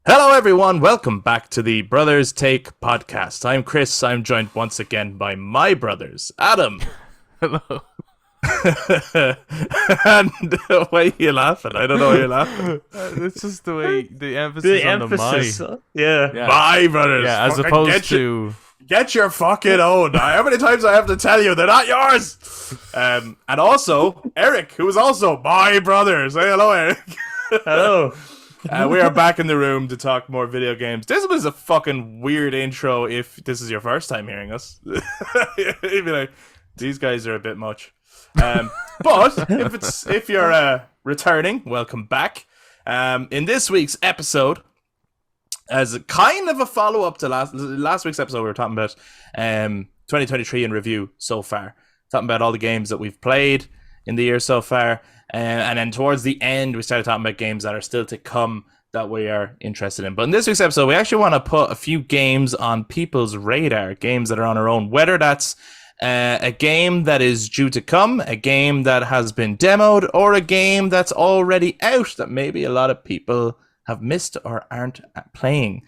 Hello, everyone. Welcome back to the Brothers Take podcast. I'm Chris. I'm joined once again by my brothers, Adam. Hello. And why are you laughing? I don't know why you're laughing. It's just the way the emphasis The on emphasis, the my. yeah. My brothers. Yeah, as Fucking opposed to Get your fucking own. How many times I have to tell you they're not yours? And also, Eric, who is also my brother. Say hello, Eric. Hello. We are back in the room to talk more video games. This was a fucking weird intro if this is your first time hearing us. You'd be like, these guys are a bit much. But if you're returning, welcome back. In this week's episode, as a kind of a follow-up to last week's episode, we were talking about 2023 in review so far. Talking about all the games that we've played in the year so far. And then towards the end, we started talking about games that are still to come that we are interested in. But in this week's episode, we actually want to put a few games on people's radar, games that are on our own, whether that's a game that is due to come, a game that has been demoed, or a game that's already out that maybe a lot of people have missed or aren't playing.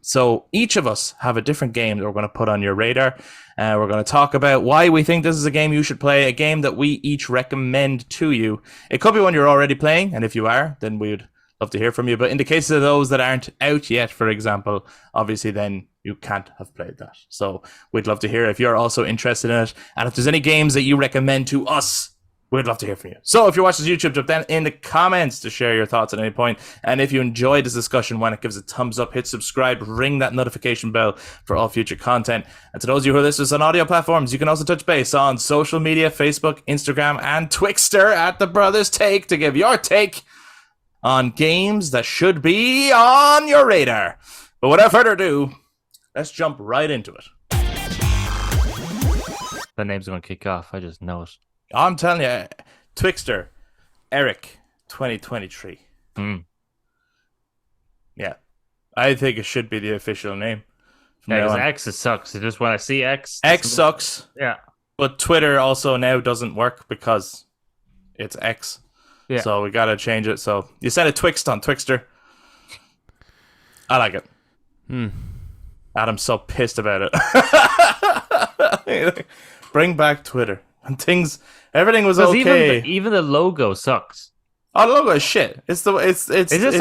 So each of us have a different game that we're going to put on your radar. We're going to talk about why we think this is a game you should play, a game that we each recommend to you. It could be one you're already playing, and if you are, then we'd love to hear from you. But in the case of those that aren't out yet, for example, obviously then you can't have played that. So we'd love to hear if you're also interested in it. And if there's any games that you recommend to us, we'd love to hear from you. So if you're watching this YouTube, jump down in the comments to share your thoughts at any point. And if you enjoyed this discussion, why not give us a thumbs up, hit subscribe, ring that notification bell for all future content. And to those of you who are listeners on audio platforms, you can also touch base on social media, Facebook, Instagram, and TwiXter at The Brothers Take to give your take on games that should be on your radar. But without further ado, let's jump right into it. The name's going to kick off. I just know it. I'm telling you, TwiXter, Eric, 2023. Yeah, I think it should be the official name. Yeah, because X sucks. Just when I see X sucks. Yeah. But Twitter also now doesn't work because it's X. Yeah. So we got to change it. So you said it Twixt on TwiXter. I like it. Adam's so pissed about it. Bring back Twitter. And everything was okay. Even the logo sucks. Oh, the logo is shit. Is this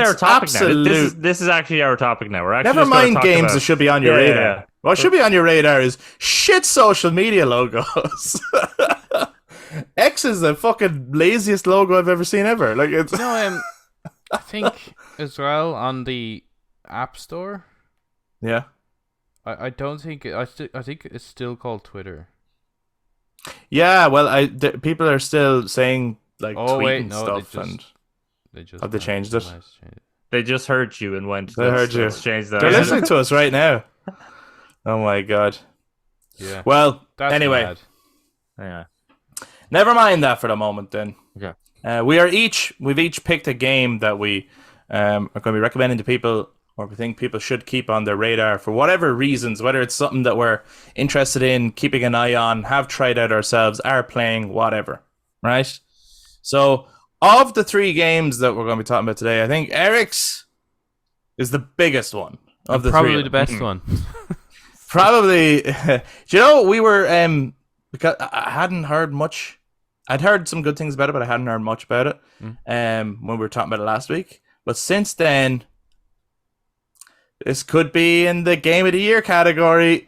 our topic absolute... now? This is actually our topic now. We're actually Never mind games that should be on your radar. Yeah. What should be on your radar is shit social media logos. X is the fucking laziest logo I've ever seen ever. Like it's I think as well on the App Store. Yeah. I don't think I think it's still called Twitter. Yeah, well, people are still saying like tweeting stuff, they just have they changed it? They just heard you and went. They heard you. Change that. They're listening to us right now. Oh my god. Yeah. Well, That's anyway, bad. Yeah. never mind that for the moment. Then Okay. we've each picked a game that we are going to be recommending to people, or we think people should keep on their radar for whatever reasons, whether it's something that we're interested in, keeping an eye on, have tried out ourselves, are playing, whatever, right? So, of the three games that we're going to be talking about today, I think Eric's is the biggest one of the probably three. the best one. Probably. Do you know, we were, because I hadn't heard much. I'd heard some good things about it, but I hadn't heard much about it when we were talking about it last week. But since then, this could be in the Game of the Year category.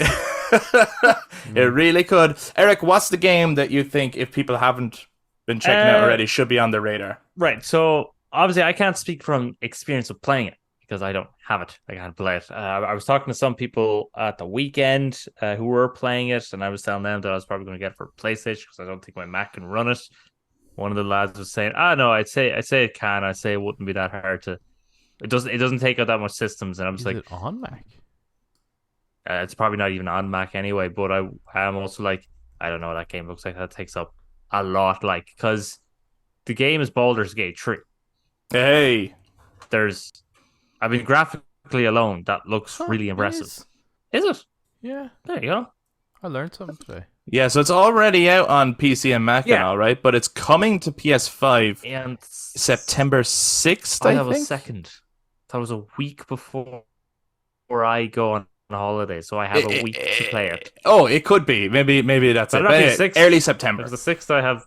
It really could. Eric, what's the game that you think, if people haven't been checking out already, should be on their radar? Right. So obviously, I can't speak from experience of playing it because I don't have it. I can't play it. I was talking to some people at the weekend who were playing it, and I was telling them that I was probably going to get it for PlayStation because I don't think my Mac can run it. One of the lads was saying, no, I'd say it can. I'd say it wouldn't be that hard to. It doesn't take out that much systems, and I'm just Is it on Mac? It's probably not even on Mac anyway. But I'm also like, I don't know. That game looks like that takes up a lot, like, because the game is Baldur's Gate 3. Hey, graphically alone, that looks really impressive. Is it? Yeah. There you go. I learned something today. yeah, so it's already out on PC and Mac and all, right? But it's coming to PS5 And September 6th, I I have think. a second thought it was a week before I go on holiday, so I have a week to play it. Oh, it could be. Maybe that's But it. it'll be But the 6th. early September. Because the 6th I have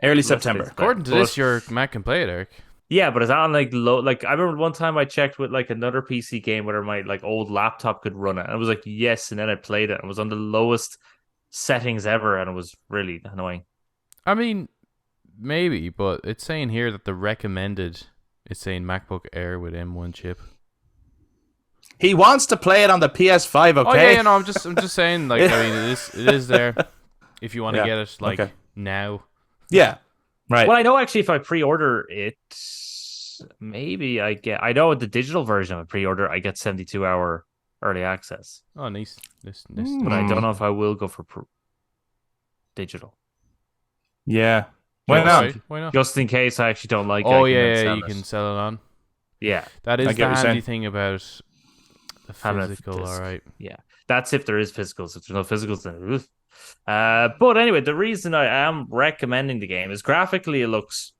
Early less days September. to play. According to But- this, your Mac can play it, Eric. Yeah, but it's on like low. Like I remember one time I checked with like another PC game whether my like old laptop could run it, and it was like yes, and then I played it and it was on the lowest settings ever, and it was really annoying. I mean, maybe, but it's saying here that the recommended is saying MacBook Air with M1 chip. He wants to play it on the PS5, okay? Oh yeah, no, I'm just saying, like, I mean, it is there if you want to Yeah, get it like okay. now. Yeah, right. Well, I know actually if I pre-order it, maybe I get. I know the digital version of a pre-order, I get 72-hour early access, Oh, nice. This. but I don't know if I will go for digital. Yeah. Why Just- not? Right, why not? Just in case I actually don't like it. Oh I can then yeah, sell you it. can sell it on. Yeah, That is I the get what you're handy saying. thing about the Having a physical. disc. All right. that's if there is physicals. If there's no physicals, then oof. But anyway, the reason I am recommending the game is graphically it looks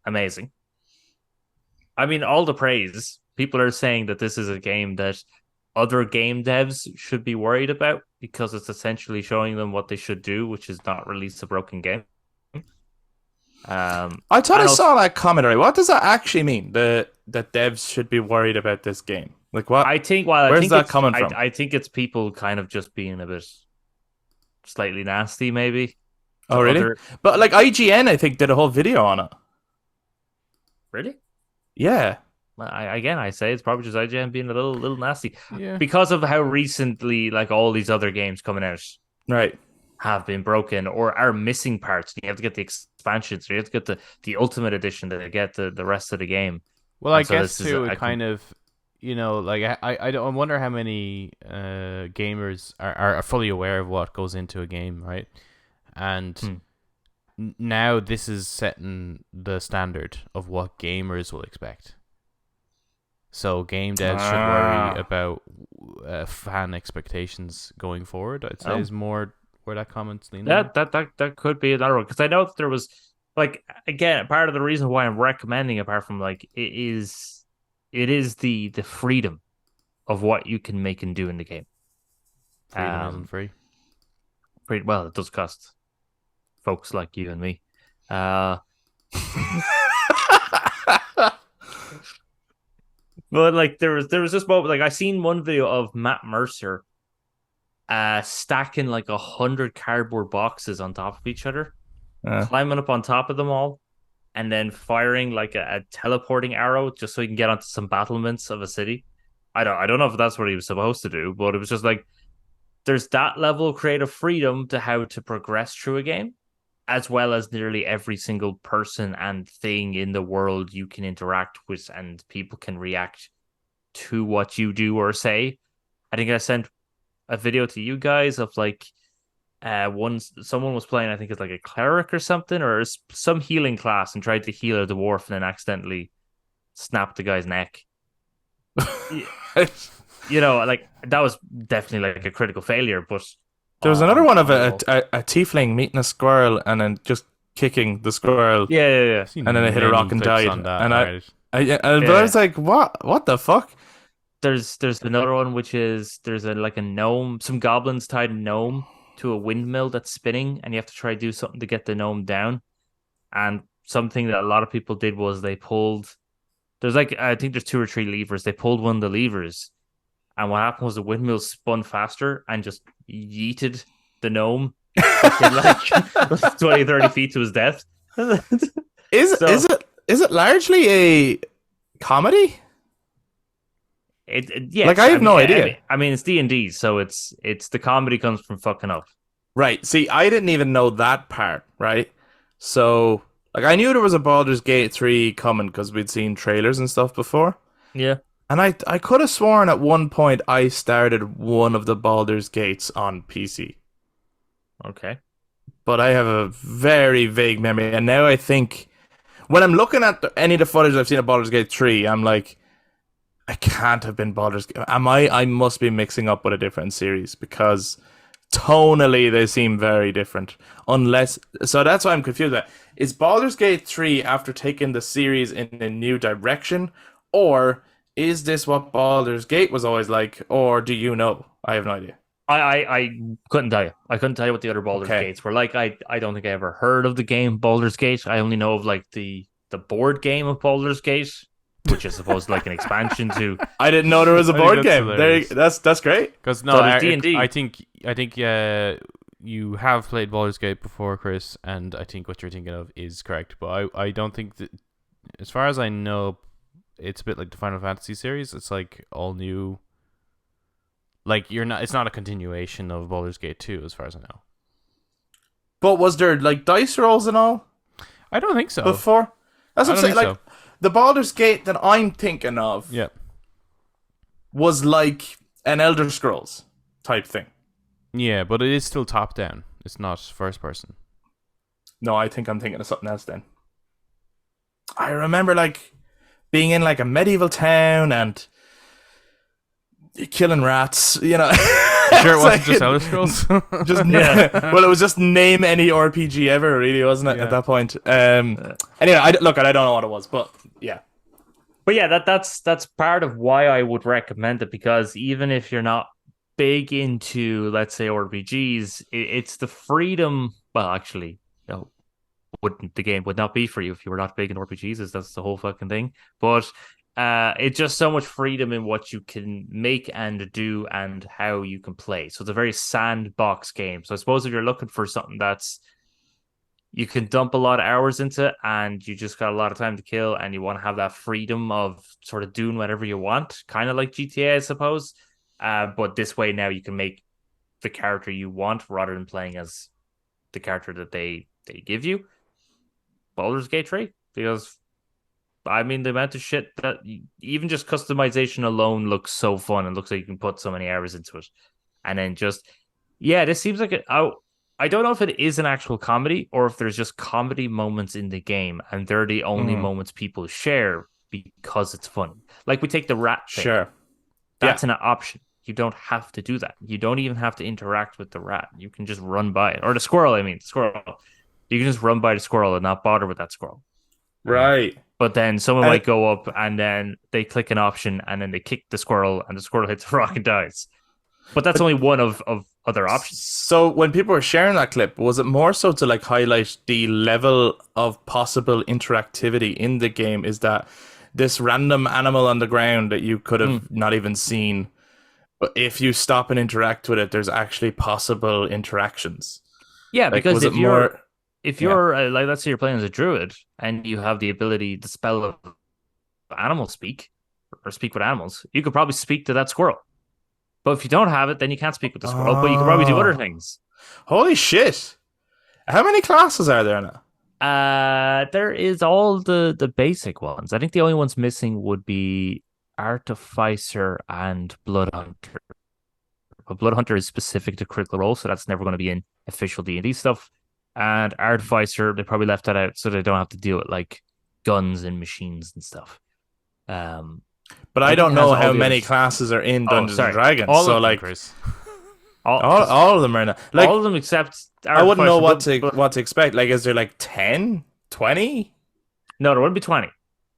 amazing. I mean, all the praise. People are saying that this is a game that other game devs should be worried about because it's essentially showing them what they should do, which is not release a broken game. I thought I and saw that comment already. What does that actually mean? That devs should be worried about this game. Like what? I think. Well, I Where's think that it's- coming from? I think it's people kind of just being a bit slightly nasty, maybe. Oh, really? Other- But like IGN, I think did a whole video on it. Really? Yeah. I say it's probably just IGN being a little nasty Yeah. because of how recently, like all these other games coming out Right. have been broken or are missing parts. You have to get the expansions, or you have to get the ultimate edition to get the rest of the game. Well, I And so guess this is too, a- it kind of, you know, like I don't I wonder how many gamers are fully aware of what goes into a game, right? And now this is setting the standard of what gamers will expect. So game devs should worry about fan expectations going forward. I'd say is more where that comment's leaning. That could be another one, because I know that there was, like, again, part of the reason why I'm recommending, apart from like it is the freedom of what you can make and do in the game. Freedom isn't free. Well, it does cost folks like you and me. But like there was this moment, like I seen one video of Matt Mercer stacking like 100 cardboard boxes on top of each other, climbing up on top of them all, and then firing like a teleporting arrow just so he can get onto some battlements of a city. I don't know if that's what he was supposed to do, but it was just like there's that level of creative freedom to how to progress through a game, as well as nearly every single person and thing in the world you can interact with, and people can react to what you do or say. I think I sent a video to you guys of like someone was playing, I think it's like a cleric or something, or some healing class, and tried to heal a dwarf and then accidentally snapped the guy's neck. You know, like that was definitely like a critical failure. But there was another one of a tiefling meeting a squirrel and then just kicking the squirrel. Yeah. Seen And then it hit a many rock and clips died. on that, And right? But I was like, what the fuck? There's another one which is there's like a gnome, some goblins tied a gnome to a windmill that's spinning, and you have to try to do something to get the gnome down. And something that a lot of people did was they pulled. There's like, I think there's 2 or 3 levers. They pulled one of the levers, and what happened was the windmill spun faster and just yeeted the gnome like 20, 30 feet to his death. Is it largely a comedy? Yeah, Like, I have no idea. I mean, it's D&D, so it's the comedy comes from fucking up. Right. See, I didn't even know that part, right? So, like, I knew there was a Baldur's Gate 3 coming because we'd seen trailers and stuff before. Yeah. And I could have sworn at one point I started one of the Baldur's Gates on PC. Okay. But I have a very vague memory. And now I think, when I'm looking at any of the footage I've seen of Baldur's Gate 3, I'm like, I can't have been Baldur's Gate. I must be mixing up with a different series because tonally they seem very different. So that's why I'm confused. Is Baldur's Gate 3 after taking the series in a new direction, or is this what Baldur's Gate was always like, or do you know? I have no idea. I couldn't tell you. I couldn't tell you what the other Baldur's Okay. Gates were like. I don't think I ever heard of the game Baldur's Gate. I only know of like the board game of Baldur's Gate, which is supposed like an expansion to. I didn't know there was a I think board that's game. hilarious. That's great. Because no, So there's D&D. I think you have played Baldur's Gate before, Chris, and I think what you're thinking of is correct. But I don't think that, as far as I know, it's a bit like the Final Fantasy series. It's like all new. Like it's not a continuation of Baldur's Gate 2, as far as I know. But was there like dice rolls and all I don't think so. before? That's I what I'm don't saying. think Like the Baldur's Gate that I'm thinking of Yeah. was like an Elder Scrolls type thing. Yeah, but it is still top down. It's not first person. No, I think I'm thinking of something else then. I remember like being in like a medieval town and killing rats, you know. Sure, it It's wasn't like- just Elder Scrolls. Just well, it was just name any RPG ever, really, wasn't it? Yeah. At that point. Anyway, I don't know what it was, but yeah. But yeah, that's part of why I would recommend it, because even if you're not big into, let's say, RPGs, it's the freedom. Well, actually, no, the game would not be for you if you were not big in RPGs. That's the whole fucking thing. But it's just so much freedom in what you can make and do and how you can play. So it's a very sandbox game. So I suppose if you're looking for something that's you can dump a lot of hours into and you just got a lot of time to kill and you want to have that freedom of sort of doing whatever you want, kind of like GTA, I suppose. But this way now you can make the character you want rather than playing as the character that they give you. Baldur's Gate 3, because I mean, the amount of shit that even just customization alone looks so fun and looks like you can put so many hours into it. And then just, yeah, this seems like I don't know if it is an actual comedy or if there's just comedy moments in the game and they're the only moments people share because it's fun. Like we take the rat thing. Sure. That's an option. You don't have to do that. You don't even have to interact with the rat. You can just run by it. Or the squirrel, I mean, the squirrel. You can just run by the squirrel and not bother with that squirrel. Right. But then someone might go up and then they click an option and then they kick the squirrel and the squirrel hits a rock and dies. But that's only one of other options. So when people were sharing that clip, was it more so to like highlight the level of possible interactivity in the game? Is that this random animal on the ground that you could have not even seen, but if you stop and interact with it, there's actually possible interactions? Yeah, Like, because was if it you're more? if you're like, let's say you're playing as a druid and you have the ability to spell animal speak or speak with animals, you could probably speak to that squirrel. But if you don't have it, then you can't speak with the squirrel, but you can probably do other things. Holy shit! How many classes are there now? There is all the basic ones. I think the only ones missing would be Artificer and Blood Hunter. But Blood Hunter is specific to Critical Role, so that's never going to be in official D&D stuff. And Artificer, they probably left that out so they don't have to deal with like guns and machines and stuff. But I don't know how many classes are in Dungeons and Dragons. All so of them, like Chris. all of them are not. Like all of them except I wouldn't know Artificer, what to expect. Like, is there like 10, 20? No, there wouldn't be 20.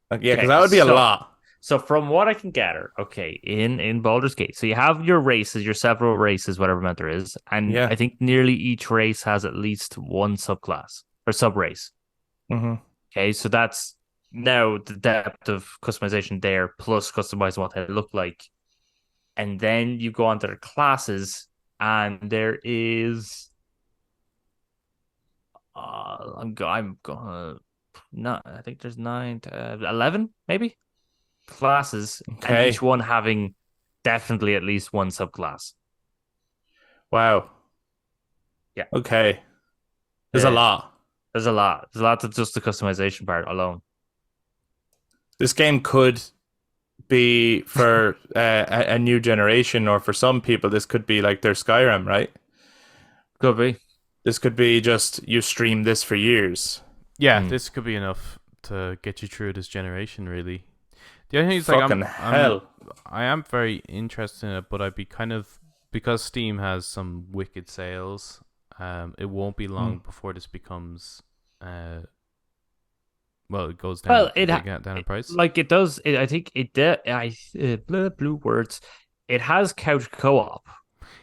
Like, yeah, because Okay, that would be a so- lot. So from what I can gather, okay, in Baldur's Gate, so you have your races, your several races, whatever amount there is, and Yeah. I think nearly each race has at least one subclass or sub-race. Mm-hmm. Okay, so that's now the depth of customization there, plus customizing what they look like. And then you go on to the classes, and there is I'm gonna no, I think there's 9 to 11 maybe classes, Okay. and each one having definitely at least one subclass. Wow. Yeah. Okay. There's Yeah. a lot. There's a lot. There's a lot to just the customization part alone. This game could be for a new generation, or for some people, this could be like their Skyrim, right? Could be. This could be just you stream this for years. Yeah, this could be enough to get you through this generation, really. The only thing is, like, Fucking hell. I am very interested in it, but I'd be kind of, because Steam has some wicked sales, it won't be long before this becomes Well, it goes down. Well, down in price. like it does. I think it did. Blue words. It has couch co-op.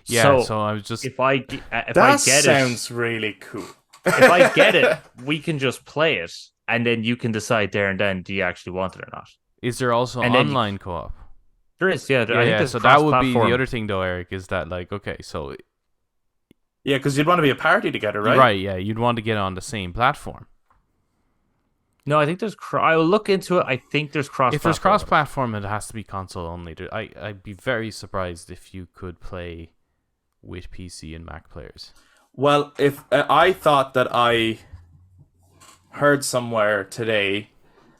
Yeah. So I was just. If I That get sounds really cool. if I get it, we can just play it, and then you can decide there and then do you actually want it or not. Is there also And then online co-op? There is, yeah. I think Yeah. there's So that would be cross-platform. the other thing, though, Eric. Is that like okay? So Yeah, because you'd want to be a party together, right? right. Yeah. You'd want to get on the same platform. No, I think there's. I will look into it. I think there's cross. If there's cross-platform, it has to be console only. I'd be very surprised if you could play with PC and Mac players. Well, if I thought that I heard somewhere today,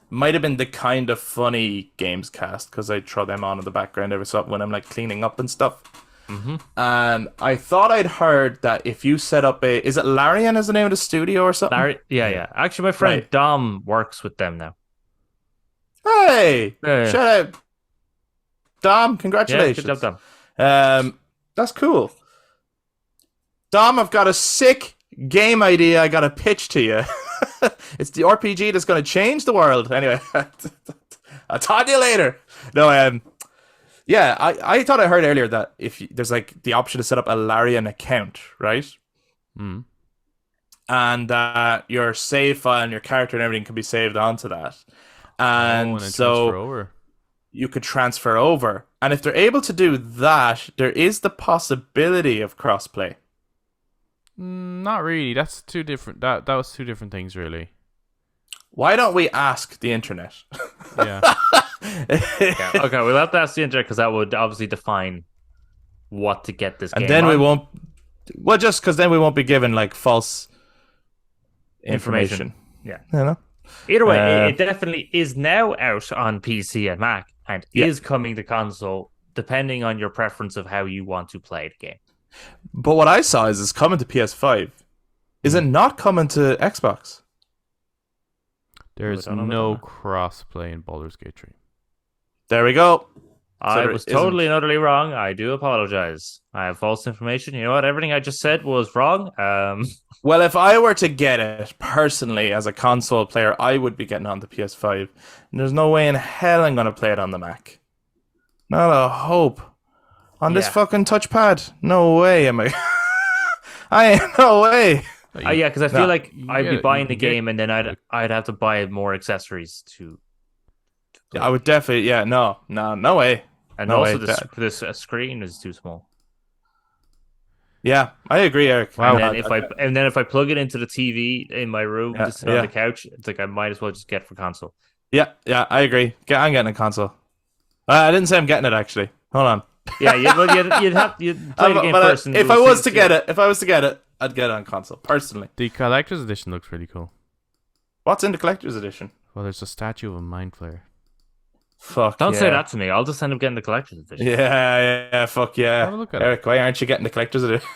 might have been the Kind of Funny Games cast, because I throw them on in the background every so often when I'm like cleaning up and stuff. Mm-hmm. And I thought I'd heard that if you set up is it Larian is the name of the studio or something? Yeah. Actually, my friend Right. Dom works with them now. Hey, Yeah. shout out, Dom! Yeah, Congratulations. good job, Dom. That's cool. Dom, I've got a sick game idea I got to pitch to you. It's the RPG that's going to change the world. Anyway, I'll talk to you later. No, yeah, I thought I heard earlier that if there's like the option to set up a Larian account, right? Mm. And your save file and your character and everything can be saved onto that. And And then so transfer over. you could transfer over. And if they're able to do that, there is the possibility of crossplay. Not really. That's two different. That was two different things, really. Why don't we ask the internet? Yeah. Yeah. Okay, we'll have to ask the internet because that would obviously define what to get this game. And then we on. won't. Well, just because then we won't be given like false information. Yeah. You know. Either way, it definitely is now out on PC and Mac, and Yeah. is coming to console, depending on your preference of how you want to play the game. But what I saw is it's coming to PS5. Is it not coming to Xbox? There's don't know about no that. cross-play in Baldur's Gate 3. There we go. I there was isn't. totally and utterly wrong. I do apologize. I have false information. You know what? Everything I just said was wrong. Well, if I were to get it personally as a console player, I would be getting on the PS5. And there's no way in hell I'm going to play it on the Mac. Not a hope. On this Yeah. fucking touchpad. No way am I. I ain't no way. Yeah, because I feel No. like I'd be Yeah, buying you the can get- game and then I'd have to buy more accessories to play. I would definitely, yeah, no way. And no also way, this screen is too small. Yeah, I agree, Eric. Wow. And then if I plug it into the TV in my room Yeah, to sit on yeah. the couch, it's like I might as well just get it for console. Yeah, I agree. I'm getting a console. I didn't say I'm getting it actually. Hold on. Yeah, you'd play the game But first. And if we'll I was see- to get it, I'd get it on console personally. The collector's edition looks really cool. What's in the collector's edition? Well, there's a statue of a mind flayer. Fuck. Don't yeah. say that to me. I'll just end up getting the collector's edition. Yeah, fuck yeah. Have a look at Eric, why aren't you getting the collector's edition?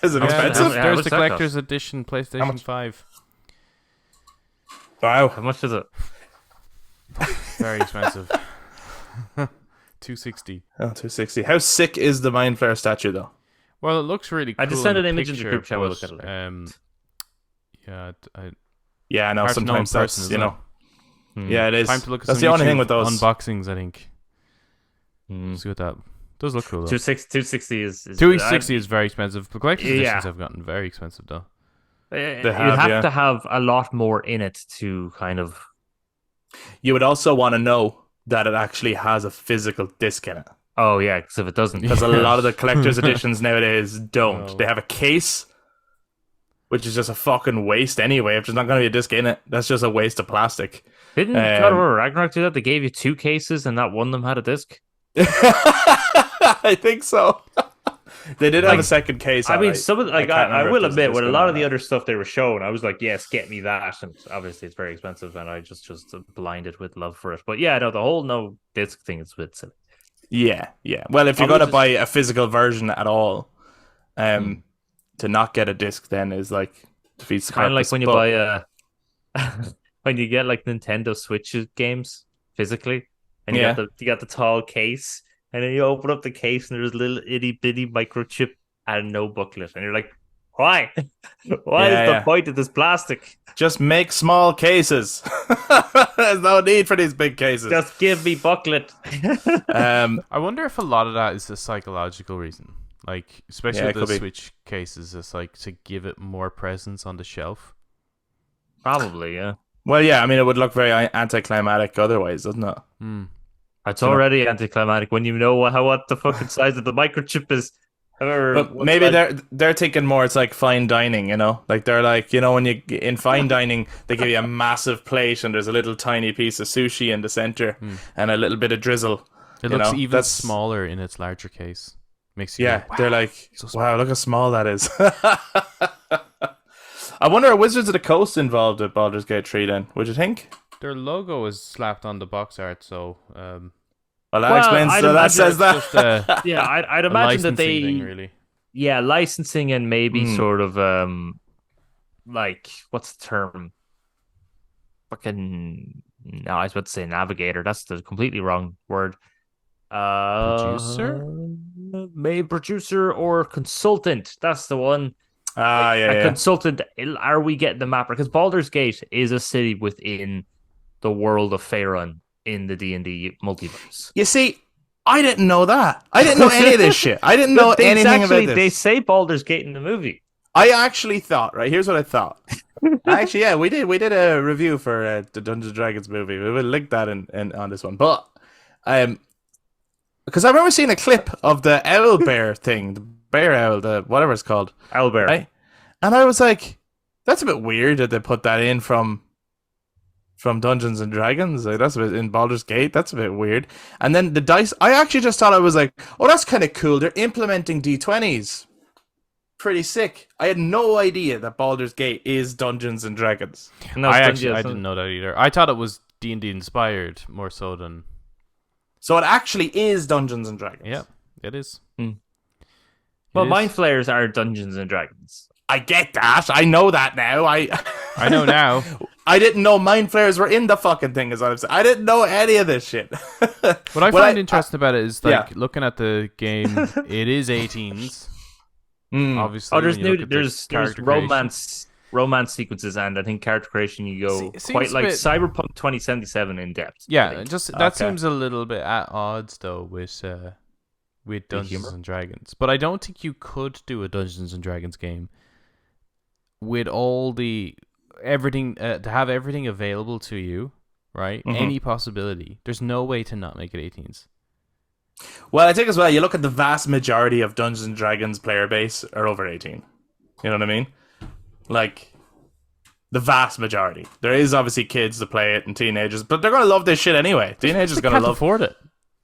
Is it Yeah, expensive? how There's much the that collector's edition PlayStation much? 5. Wow. How much is it? Very expensive. 260. Oh, 260. How sick is the Mind Flayer statue though? Well, it looks really cool. I just sent in an the image in the picture, group chat, we'll but, look at it later. Yeah, Yeah, I know. Hard to know in Sometimes person, that's isn't you know. Hmm. Yeah, it is. time to look at That's some the only thing YouTube with those. unboxings, I think. Hmm. See what that does look cool though. 260 is 260 is very expensive. The collector's Yeah. editions have gotten very expensive though. You'd have, have yeah. to have a lot more in it to kind of. You would also want to know that it actually has a physical disc in it. Oh yeah, because if it doesn't, Because a lot of the collector's editions nowadays don't. No. They have a case, which is just a fucking waste anyway. If there's not going to be a disc in it, that's just a waste of plastic. didn't God of War Ragnarok do that? They gave you 2 cases, and not one of them had a disc. I think so. They did have Like, a second case. I mean, alright. some of the, like can't I remember will if there's admit, disc with a in lot it of the or other stuff they were showing, I was like, yes, get me that, and obviously it's very expensive, and I just blinded with love for it. But yeah, no, the whole no disc thing is a bit silly. Yeah. Well, if you're Probably going to just- buy a physical version at all, to not get a disc then is like defeats the Kind of like purpose, when you but- buy when you get like Nintendo Switch games physically, and Yeah. you got the tall case, and then you open up the case and there's a little itty bitty microchip and no booklet, and you're like, Why? What is Yeah, the yeah. point of this plastic? Just make small cases. There's no need for these big cases. Just give me booklet. I wonder if a lot of that is a psychological reason. Like, especially Yeah, with it the could be. Switch cases, it's like to give it more presence on the shelf. Probably, yeah. Well, yeah, I mean, it would look very anticlimactic otherwise, doesn't it? Hmm. It's You know. already anticlimactic when you know what the fucking size of the microchip is. Or But maybe they're thinking more. It's like fine dining, you know. Like they're like, you know, when you in fine dining, they give you a massive plate and there's a little tiny piece of sushi in the center and a little bit of drizzle. It you looks know? even That's smaller in its larger case. Makes you yeah. go, wow, They're like, so small. wow, look how small that is. I wonder are Wizards of the Coast involved with Baldur's Gate 3 then? Would you think? Their logo is slapped on the box art, so Well, that explains. I'd So that imagine says it's that. just a, yeah, I'd a imagine licensing that they thing, really. yeah, licensing and maybe Hmm. sort of like what's the term? Fucking no, I was about to say navigator. That's the completely wrong word. Producer? Maybe producer or consultant. That's the one. Ah, Like, yeah, a yeah. consultant. Are we getting the map? Because Baldur's Gate is a city within the world of Faerun in the D&D multiverse. You see, I didn't know that. I didn't know any of this shit. I didn't know anything about this. They say Baldur's Gate in the movie. I actually thought, right, here's what I thought. Actually, yeah, we did a review for the Dungeons and Dragons movie. We will link that in on this one. But because I remember seeing a clip of the owl bear thing, the bear owl, the whatever it's called. Owlbear. Right? And I was like, that's a bit weird that they put that in from Dungeons and Dragons. Like that's a bit in Baldur's Gate. That's a bit weird. And then the dice, I actually just thought I was like, oh, that's kind of cool. They're implementing D20s. Pretty sick. I had no idea that Baldur's Gate is Dungeons and Dragons. No, I didn't know that either. I thought it was D&D inspired more so than. So it actually is Dungeons and Dragons. Yeah, it is. Well, It is. Mind Flayers are Dungeons and Dragons. I get that. I know that now. I know now. I didn't know Mind Flayers were in the fucking thing, is what I'm saying. I didn't know any of this shit. What I find interesting about it is like yeah. looking at the game. It is 18s. Obviously. Oh, there's when you look at the there's character creation. romance sequences, and I think character creation you go It seems quite a like bit- Cyberpunk 2077 in depth. I Yeah, think. just that Okay. seems a little bit at odds though with Dungeons humor. and Dragons. But I don't think you could do a Dungeons and Dragons game with all the everything to have everything available to you, right? Mhm. Any possibility. There's no way to not make it 18s. Well, I think as well, you look at the vast majority of Dungeons and Dragons player base are over 18. You know what I mean? Like, the vast majority. There is obviously kids that play it and teenagers, but they're going to love this shit anyway. Teenagers They going to can't love afford it.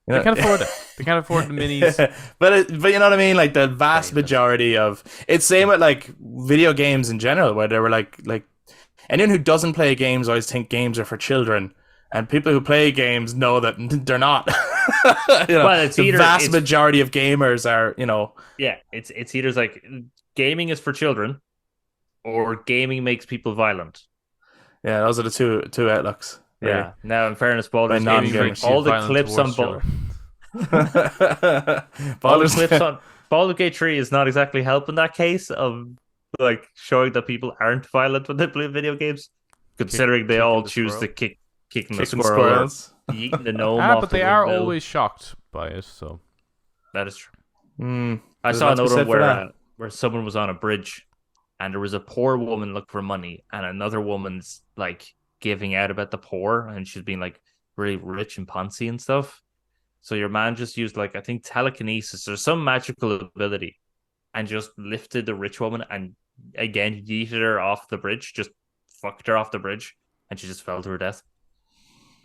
you know- They can't afford it. They can't afford the minis. but you know what I mean? Like, the vast majority of... It's same with, like, video games in general, where they were like... Anyone who doesn't play games always think games are for children. And people who play games know that they're not. You know, Well, it's the either- vast it's- majority of gamers are, you know... Yeah, it's either like gaming is for children, or gaming makes people violent. Yeah, those are the two outlooks. Yeah. Now, in fairness, Baldur's By Gate, non-gamers. all the Violent clips on towards Baldur's clips on Baldur's Gate 3 is not exactly helping that case of like showing that people aren't violent when they play video games, considering they all the choose squirrel. to kicking the Kicking squirrel squirrels. or eating the gnome. off But the they are window. always shocked by it, so. That is true. Mm, I there's saw lots to be another said one for that. where someone was on a bridge and there was a poor woman looking for money and another woman's like giving out about the poor and she's being like really rich and poncy and stuff. So your man just used like I think telekinesis or some magical ability and just lifted the rich woman and again yeeted her off the bridge, just fucked her off the bridge and she just fell to her death.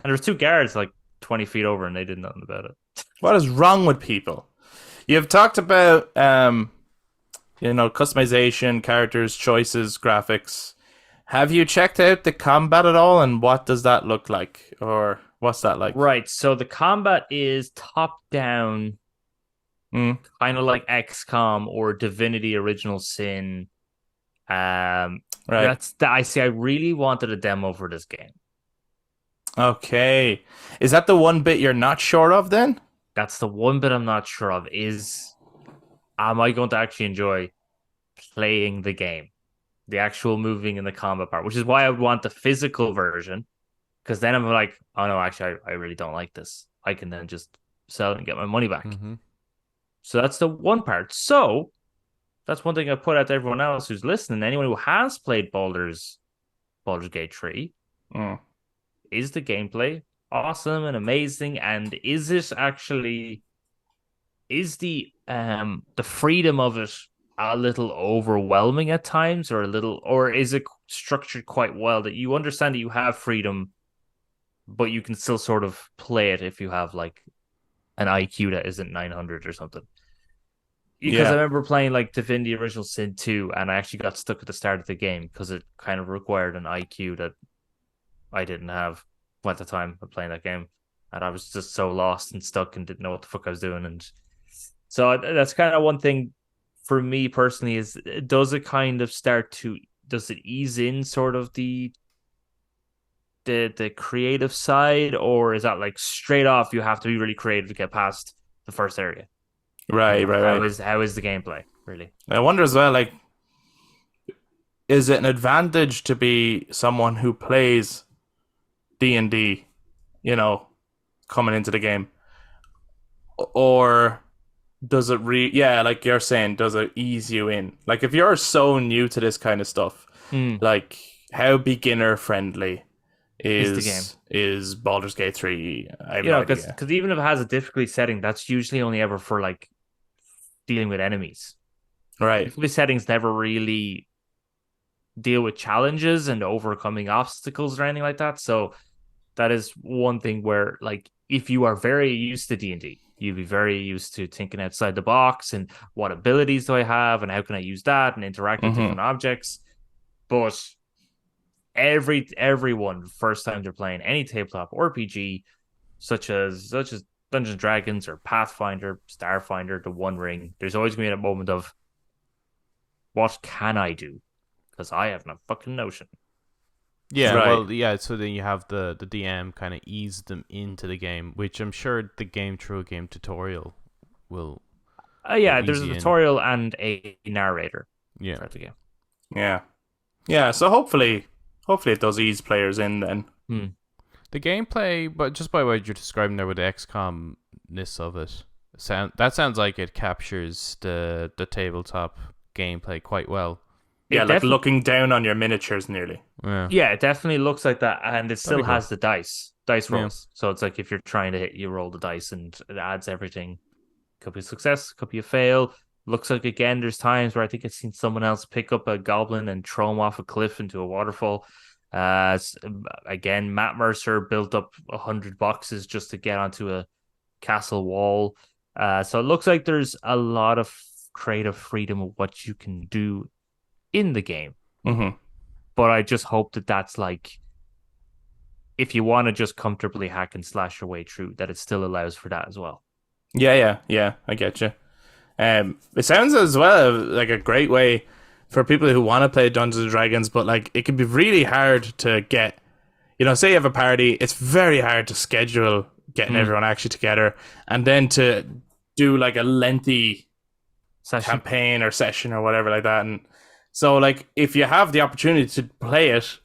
And there was two guards like 20 feet over and they did nothing about it. What is wrong with people? You've talked about, customization, characters, choices, graphics. Have you checked out the combat at all, and what does that look like, or what's that like? Right. So the combat is top down, Mm. kind of like XCOM or Divinity Original Sin. Right. I see. I really wanted a demo for this game. Okay. Is that the one bit you're not sure of then? That's the one bit I'm not sure of. Is am I going to actually enjoy playing the game, the actual moving and the combat part, which is why I would want the physical version. Because then I'm like, oh no, actually, I really don't like this. I can then just sell it and get my money back. Mm-hmm. So that's the one part. So that's one thing I put out to everyone else who's listening. Anyone who has played Baldur's Gate 3, is the gameplay awesome and amazing? And is it actually the freedom of it a little overwhelming at times, or is it structured quite well that you understand that you have freedom, but you can still sort of play it if you have like an IQ that isn't 900 or something? Because I remember playing like Divinity Original Sin 2, and I actually got stuck at the start of the game because it kind of required an IQ that I didn't have at the time of playing that game. And I was just so lost and stuck and didn't know what the fuck I was doing. And so that's kind of one thing for me personally is, does it ease in sort of the creative side, or is that like straight off you have to be really creative to get past the first area? Right. How is the gameplay really? I wonder as well, like, is it an advantage to be someone who plays D&D, coming into the game, or does it like you're saying, does it ease you in? Like, if you're so new to this kind of stuff, like, how beginner friendly is Baldur's Gate 3? Because even if it has a difficulty setting, that's usually only ever for like dealing with enemies. Right. Difficulty settings never really deal with challenges and overcoming obstacles or anything like that. So that is one thing where, like, if you are very used to D&D, you'd be very used to thinking outside the box and what abilities do I have and how can I use that and interact with different objects. But everyone, first time they're playing any tabletop RPG, such as Dungeons and Dragons or Pathfinder, Starfinder, The One Ring, there's always going to be a moment of, what can I do? Because I have no fucking notion. Yeah, right. Well, yeah, so then you have the DM kind of ease them into the game, which I'm sure the game through a game tutorial will. There's a tutorial and a narrator. Yeah. Throughout the game. Yeah. So hopefully it does ease players in then. The gameplay, but just by what you're describing there with the XCOM-ness of it, sounds like it captures the tabletop gameplay quite well. Yeah, like looking down on your miniatures nearly. Yeah, it definitely looks like that, and it still has the dice rolls. Yeah. So it's like if you're trying to hit, you roll the dice, and it adds everything. Could be a success, could be a fail. Looks like, again, there's times where I think I've seen someone else pick up a goblin and throw him off a cliff into a waterfall. Again, Matt Mercer built up 100 boxes just to get onto a castle wall. So it looks like there's a lot of creative freedom of what you can do in the game. But I just hope that that's like, if you want to just comfortably hack and slash your way through, that it still allows for that as well. Yeah, I get you. It sounds as well like a great way for people who want to play Dungeons and Dragons, but like it can be really hard to get, say you have a party, it's very hard to schedule getting everyone actually together, and then to do like a lengthy campaign or session or whatever like that. And so, like, if you have the opportunity to play it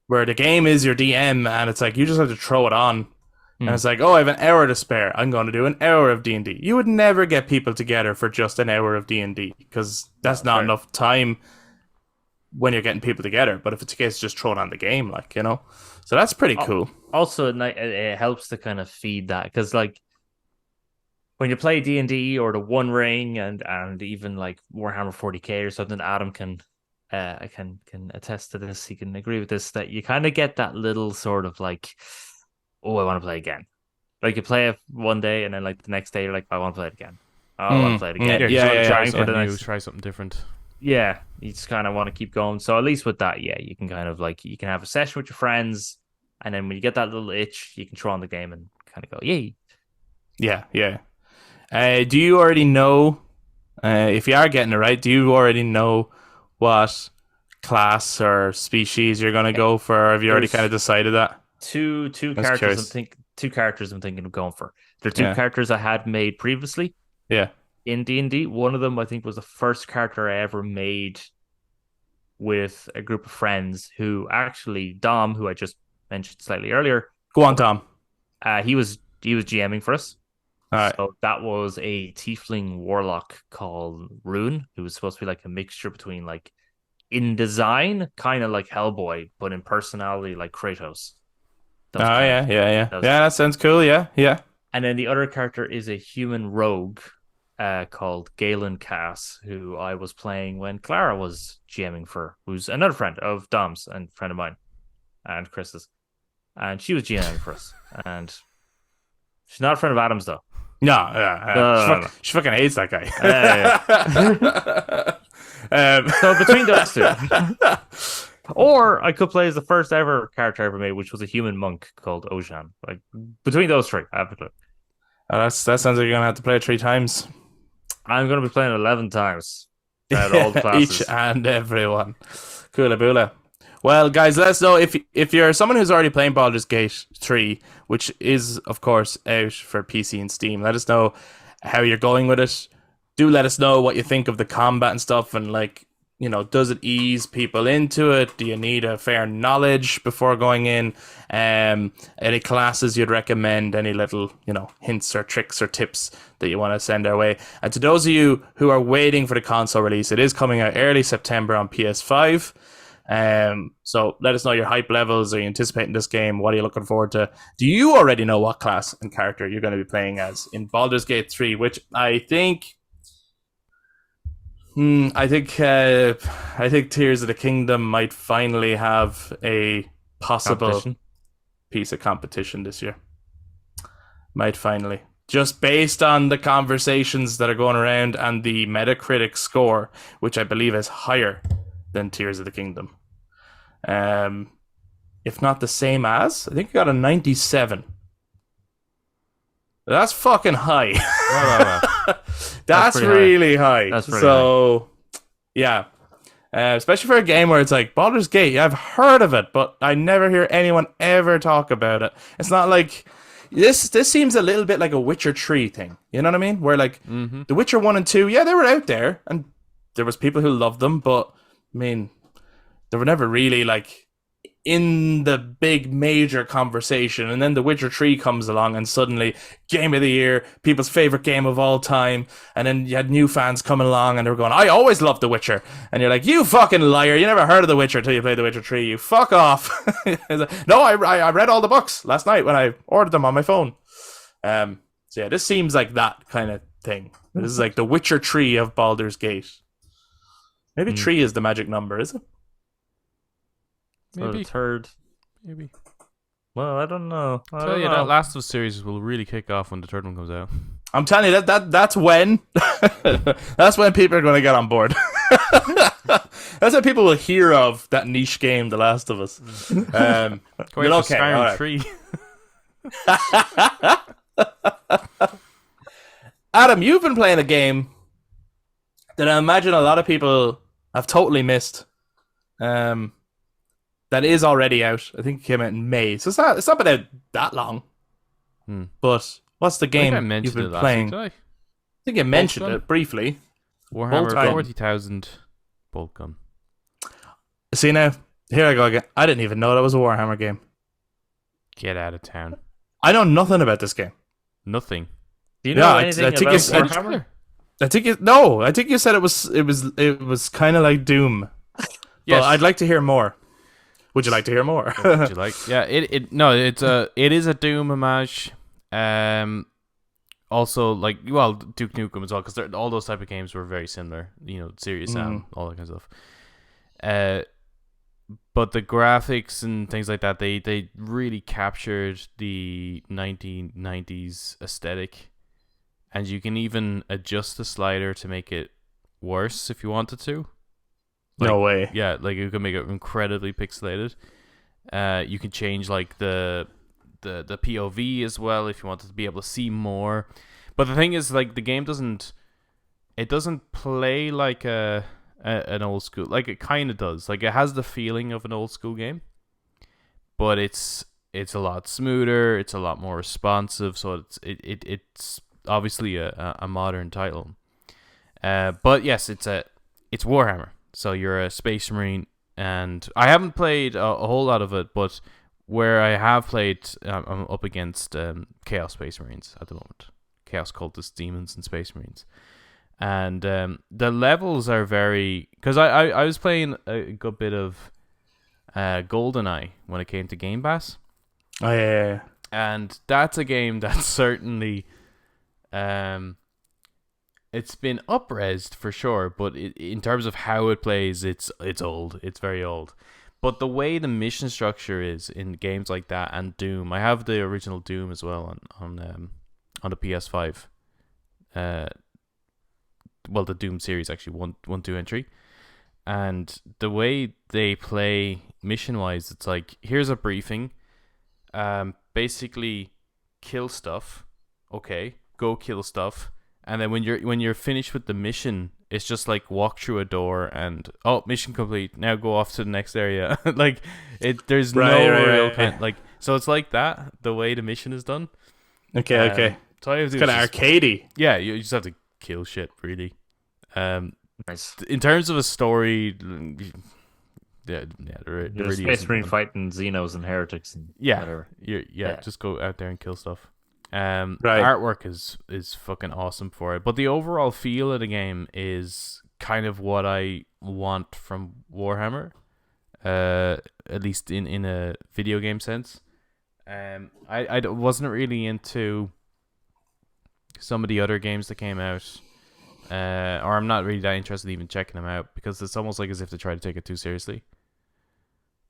where the game is your DM and it's like you just have to throw it on, and it's like, oh, I have an hour to spare, I'm going to do an hour of D&D. You would never get people together for just an hour of D&D because that's not enough time when you're getting people together. But if it's a case of just throwing on the game, like, so that's pretty cool. Also, it helps to kind of feed that, because like when you play D&D or the One Ring and even like Warhammer 40k or something, Adam can attest to this. He can agree with this, that you kind of get that little sort of like, oh, I want to play again. Like, you play it one day and then like the next day you're like, I want to play it again. Oh, I want to play it again. Try something different. Yeah, you just kind of want to keep going. So at least with that, you can kind of like, you can have a session with your friends, and then when you get that little itch, you can throw on the game and kind of go, yay. Yeah. Do you already know, if you are getting it right, do you already know what class or species you're going to go for? Or have you already kind of decided that? Two characters I'm thinking of going for. They're two characters I had made previously. Yeah. in D&D. One of them, I think, was the first character I ever made with a group of friends who actually Dom, who I just mentioned slightly earlier, Go on, Tom. he was GMing for us. All right. So that was a tiefling warlock called Rune, who was supposed to be like a mixture between like in design, kind of like Hellboy, but in personality like Kratos. Oh yeah. Yeah. That was, That sounds cool. Yeah. Yeah. and then the other character is a human rogue called Galen Cass, who I was playing when Clara was GMing for, who's another friend of Dom's and friend of mine and Chris's. And she was GMing for us. And she's not a friend of Adam's, though. No, No. She fucking hates that guy. So between those two. Or I could play as the first ever character I ever made, which was a human monk called Ojan. Like, between those three, I have to play. That sounds like you're going to have to play it 3 times. I'm going to be playing 11 times. At all the classes. Each and every one. Coola boola. Well, guys, let us know if you're someone who's already playing Baldur's Gate 3, which is, of course, out for PC and Steam. Let us know how you're going with it. Do let us know what you think of the combat and stuff, and like, you know, does it ease people into it? Do you need a fair knowledge before going in? Any classes you'd recommend? Any little, you know, hints or tricks or tips that you want to send our way? And to those of you who are waiting for the console release, it is coming out early September on PS5. So let us know your hype levels. Are you anticipating this game? What are you looking forward to? Do you already know what class and character you're going to be playing as in Baldur's Gate 3, which I think Tears of the Kingdom might finally have a possible piece of competition this year. Might finally. Just based on the conversations that are going around and the Metacritic score, which I believe is higher than Tears of the Kingdom. If not the same as, I think it got a 97. That's fucking high. Wow. That's really high. That's pretty high. Yeah. Especially for a game where it's like Baldur's Gate. Yeah, I've heard of it, but I never hear anyone ever talk about it. It's not like this seems a little bit like a Witcher 3 thing. You know what I mean? Where like The Witcher 1 and 2, yeah, they were out there and there was people who loved them, but I mean, they were never really like in the big major conversation. And then The Witcher 3 comes along and suddenly game of the year, people's favorite game of all time. And then you had new fans coming along and they were going, I always loved The Witcher. And you're like, you fucking liar. You never heard of The Witcher until you played The Witcher 3. You fuck off. No, I read all the books last night when I ordered them on my phone. So yeah, this seems like that kind of thing. This is like The Witcher 3 of Baldur's Gate. Maybe 3 is the magic number, is it? Maybe. Third. Maybe. Well, I don't know. That Last of Us series will really kick off when the third one comes out. I'm telling you that's when that's when people are going to get on board. That's when people will hear of that niche game, The Last of Us. Okay, right. 3. Adam, you've been playing a game that I imagine a lot of people have totally missed. That is already out. I think it came out in May, so it's not been out that long. But what's the game you've been playing? Week, I think you mentioned Boltgun? it briefly. Warhammer Boltgun. 40,000 Boltgun. See now, here I go again. I didn't even know that was a Warhammer game. Get out of town. I know nothing about this game. Nothing. Do you know anything about Warhammer? I think you said it was kind of like Doom. Yes. But I'd like to hear more. Would you like to hear more? Would you like? Yeah, it is a Doom homage. Also, like, well, Duke Nukem as well, because all those type of games were very similar. You know, Serious Sam, all that kind of stuff. But the graphics and things like that, they really captured the 1990s aesthetic, and you can even adjust the slider to make it worse if you wanted to. Like, no way. Yeah, like you can make it incredibly pixelated. You can change like the POV as well if you wanted to be able to see more. But the thing is, like, the game doesn't play like an old school. Like, it kind of does. Like, it has the feeling of an old school game, but it's a lot smoother. It's a lot more responsive. So it's obviously a modern title. But yes, it's Warhammer. So you're a space marine, and I haven't played a whole lot of it, but where I have played, I'm up against Chaos Space Marines at the moment. Chaos Cultists, Demons, and Space Marines. And the levels are very... Because I was playing a good bit of GoldenEye when it came to Game Pass. Oh, yeah. And that's a game that certainly... it's been up-resed for sure, but in terms of how it plays, it's old. It's very old. But the way the mission structure is in games like that and Doom, I have the original Doom as well on the PS5. Well, the Doom series actually, 1, 2, and 3. And the way they play mission-wise, it's like, here's a briefing. Basically, kill stuff. Okay, go kill stuff. And then when you're finished with the mission, it's just like walk through a door and mission complete. Now go off to the next area. Like there's real kind like, so it's like that the way the mission is done. Okay. So I it's kind of arcadey. Yeah, you just have to kill shit really. Nice. In terms of a story, there really Space Marine fighting Xenos and heretics and whatever. Yeah, just go out there and kill stuff. Right. Artwork is fucking awesome for it, but the overall feel of the game is kind of what I want from Warhammer, at least in a video game sense. I wasn't really into some of the other games that came out, or I'm not really that interested in even checking them out because it's almost like as if they try to take it too seriously.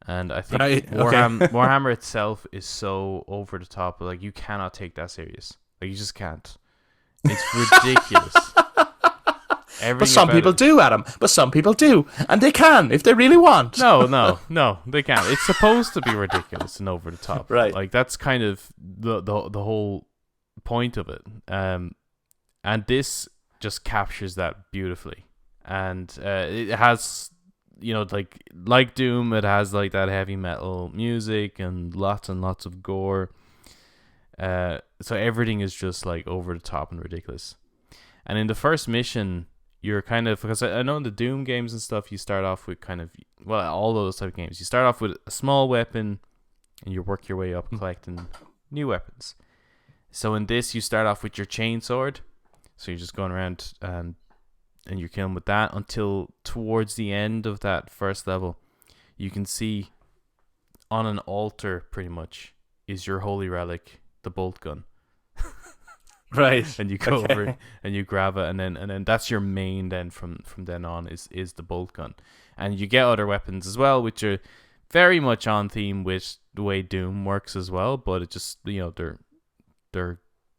And I think Warhammer itself is so over the top. Like, you cannot take that serious. Like, you just can't. It's ridiculous. But some people do, Adam. But some people do. And they can, if they really want. No, they can't. It's supposed to be ridiculous and over the top. Right. Like, that's kind of the whole point of it. And this just captures that beautifully. And it has... like Doom, it has like that heavy metal music and lots of gore. So everything is just like over the top and ridiculous. And in the first mission, you're kind of, because I know in the Doom games and stuff, you start off with kind of, well, all those type of games, you start off with a small weapon and you work your way up collecting new weapons. So in this, you start off with your chainsword. So you're just going around and you're killing with that until towards the end of that first level, you can see on an altar pretty much is your holy relic, the Boltgun. Right. And you go over and you grab it, and then that's your main. Then from then on is the Boltgun, and you get other weapons as well, which are very much on theme with the way Doom works as well. But it just they're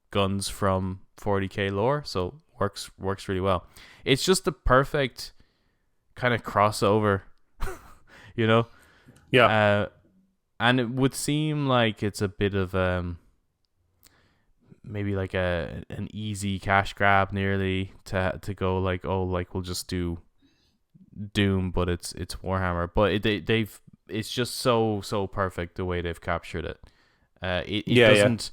guns from 40k lore, so works really well. It's just the perfect kind of crossover, Yeah. And it would seem like it's a bit of maybe like an easy cash grab nearly to go like, we'll just do Doom, but it's Warhammer. But it's just so perfect the way they've captured it. It doesn't.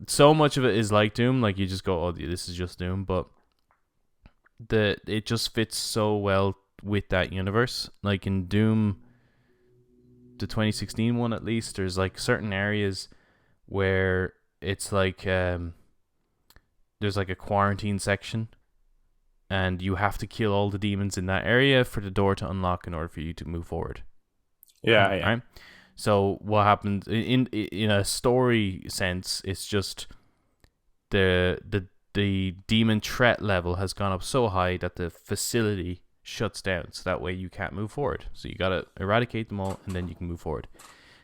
So much of it is like Doom, like you just go, this is just Doom, but it just fits so well with that universe. Like in Doom, the 2016 one at least, there's like certain areas where it's like there's like a quarantine section, and you have to kill all the demons in that area for the door to unlock in order for you to move forward. Yeah. Right? So what happens in a story sense? It's just the demon threat level has gone up so high that the facility shuts down, so that way you can't move forward. So you gotta eradicate them all, and then you can move forward.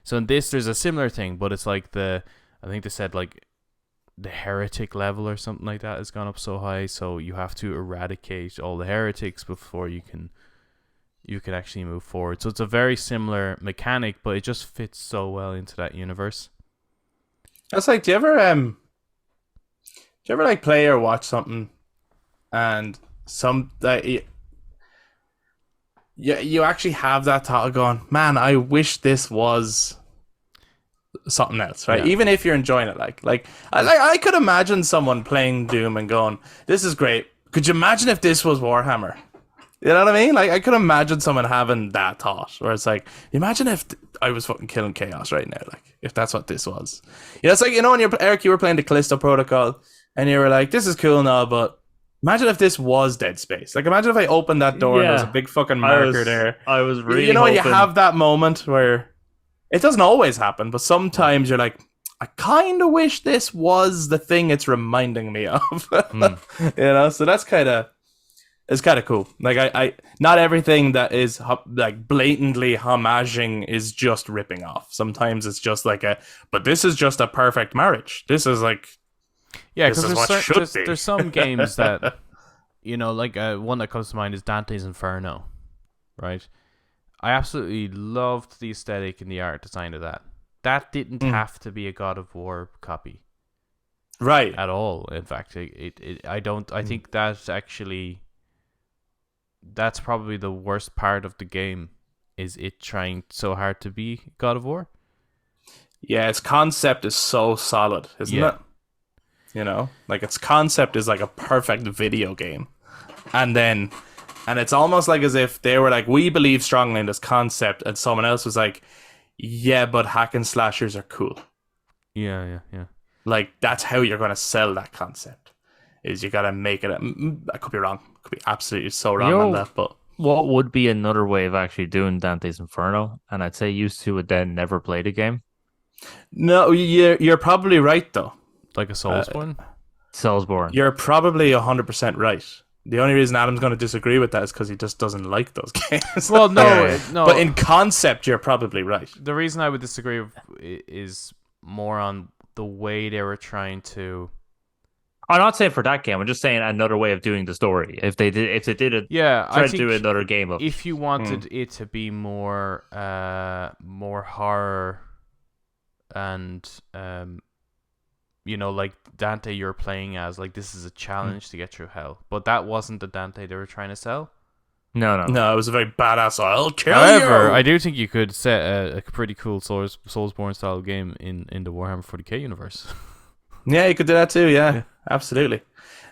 So in this, there's a similar thing, but it's like I think they said like the heretic level or something like that has gone up so high, so you have to eradicate all the heretics before you can actually move forward. So it's a very similar mechanic, but it just fits so well into that universe. That's like, do you ever like play or watch something and you actually have that thought of going, man, I wish this was something else, right? Yeah. Even if you're enjoying it, like I could imagine someone playing Doom and going, this is great. Could you imagine if this was Warhammer? You know what I mean? Like, I could imagine someone having that thought, where it's like, imagine if I was fucking killing chaos right now, like, if that's what this was. It's like, when Eric, you were playing the Callisto Protocol, and you were like, this is cool now, but imagine if this was Dead Space. Like, imagine if I opened that door and there was a big fucking marker there. I was really when you hoping... have that moment where it doesn't always happen, but sometimes you're like, I kind of wish this was the thing it's reminding me of. So that's it's kind of cool. Like, I not everything that is like blatantly homaging is just ripping off. Sometimes it's just like but this is just a perfect marriage. This is like, yeah, because there's some games that, like one that comes to mind is Dante's Inferno, right? I absolutely loved the aesthetic and the art design of that. That didn't have to be a God of War copy, right? At all. In fact, I think that actually. That's probably the worst part of the game, is it trying so hard to be God of War. Yeah, its concept is so solid, isn't it? Like, its concept is like a perfect video game. And it's almost like as if they were like, we believe strongly in this concept, and someone else was like, yeah, but hack and slashers are cool. Yeah. Like, that's how you're going to sell that concept. Is you gotta make it. I could be wrong. Could be absolutely so wrong on that. But what would be another way of actually doing Dante's Inferno? And I'd say used to would then never play the game. No, you're probably right though. Like a Soulsborne. Soulsborne. You're probably 100% right. The only reason Adam's going to disagree with that is because he just doesn't like those games. Well, no. But in concept, you're probably right. The reason I would disagree is more on the way they were trying to. I'm not saying for that game. I'm just saying another way of doing the story. If they did it, try to do another game of. If you wanted it to be more horror, and like Dante, you're playing as like this is a challenge to get through hell, but that wasn't the Dante they were trying to sell. No. It was a very badass. I'll kill you. However, I do think you could set a pretty cool Soulsborne style game in the Warhammer 40k universe. Yeah, you could do that too. Yeah. Absolutely.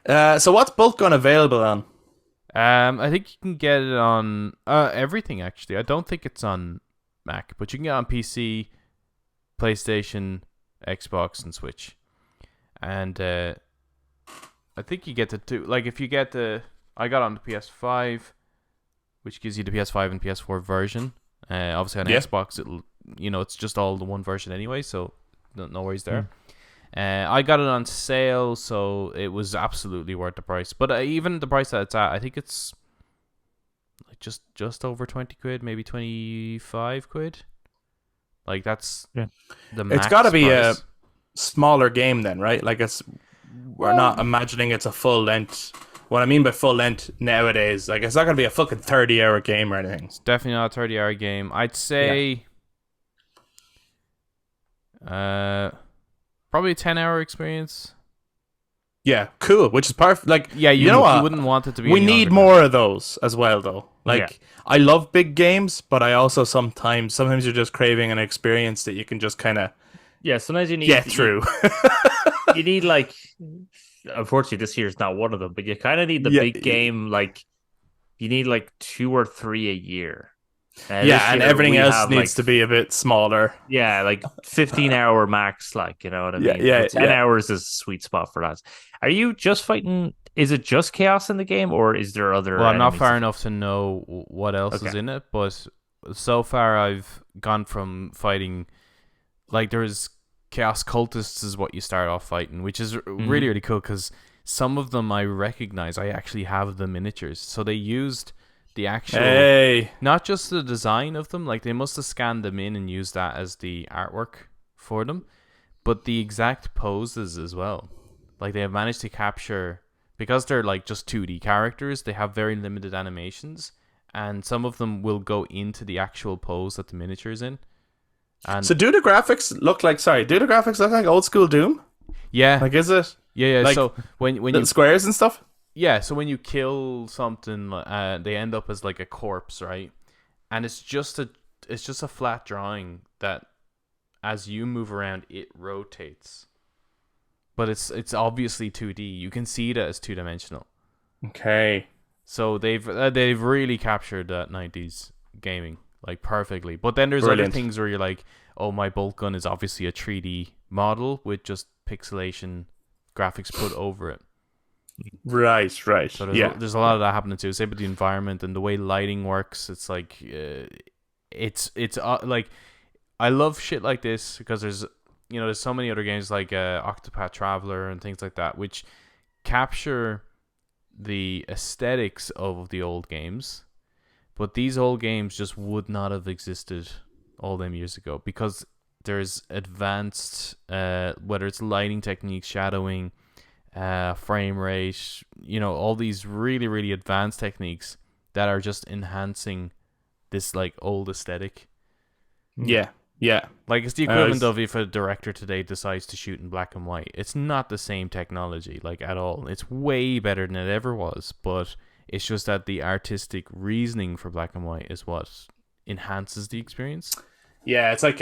So what's Boltgun available on? I think you can get it on everything, actually. I don't think it's on Mac, but you can get it on PC, PlayStation, Xbox, and Switch. And I think you get the two. Like, if you get I got on the PS5, which gives you the PS5 and PS4 version. Obviously on Xbox, it's just all the one version anyway, so no worries there. I got it on sale, so it was absolutely worth the price. But even the price that it's at, I think it's like just over 20 quid, maybe 25 quid. Like, that's the max. It's got to be price. a smaller game then, right? Like, we're not imagining it's a full length. What I mean by full length nowadays, like, it's not going to be a fucking 30-hour game or anything. It's definitely not a 30-hour game. I'd say probably a 10-hour experience. Yeah, cool, which is perfect. Like, yeah, you know what? You wouldn't want it to be. We need more of those as well, though. Like, I love big games, but I also sometimes you're just craving an experience that you can just kind of sometimes you need get through. You need, like, unfortunately this year is not one of them, but you kind of need the big game. Like, you need like 2 or 3 a year. And everything else needs to be a bit smaller. Yeah, like 15-hour max, like, you know what I mean? 10 hours is a sweet spot for that. Are you just fighting? Is it just chaos in the game, or is there other? Well, I'm not far enough to know what else is in it, but so far I've gone from fighting, like, there's chaos cultists is what you start off fighting, which is really, really cool, because some of them I recognize. I actually have the miniatures, so they used the actual, not just the design of them, like they must have scanned them in and used that as the artwork for them, but the exact poses as well. Like, they have managed to capture, because they're like just 2D characters, they have very limited animations, and some of them will go into the actual pose that the miniature is in. And so do the graphics look like old school Doom? Yeah. Like, is it? Yeah. Like, so when you squares and stuff? Yeah, so when you kill something, they end up as like a corpse, right? And it's just a flat drawing that, as you move around, it rotates. But it's obviously 2D. You can see it as 2-dimensional. Okay. So they've really captured that 90s gaming like perfectly. But then there's other Brilliant. things where you're like, oh, my Boltgun is obviously a 3D model with just pixelation graphics put over it. Right, right. So Yeah. there's a lot of that happening too. Same with the environment and the way lighting works. It's like it's like I love shit like this because there's so many other games like Octopath Traveler and things like that which capture the aesthetics of the old games, but these old games just would not have existed all them years ago because there's advanced whether it's lighting techniques, shadowing, frame rate, all these really, really advanced techniques that are just enhancing this like old aesthetic. Yeah. Yeah. Like it's the equivalent of if a director today decides to shoot in black and white. It's not the same technology, like at all. It's way better than it ever was, but it's just that the artistic reasoning for black and white is what enhances the experience. Yeah, it's like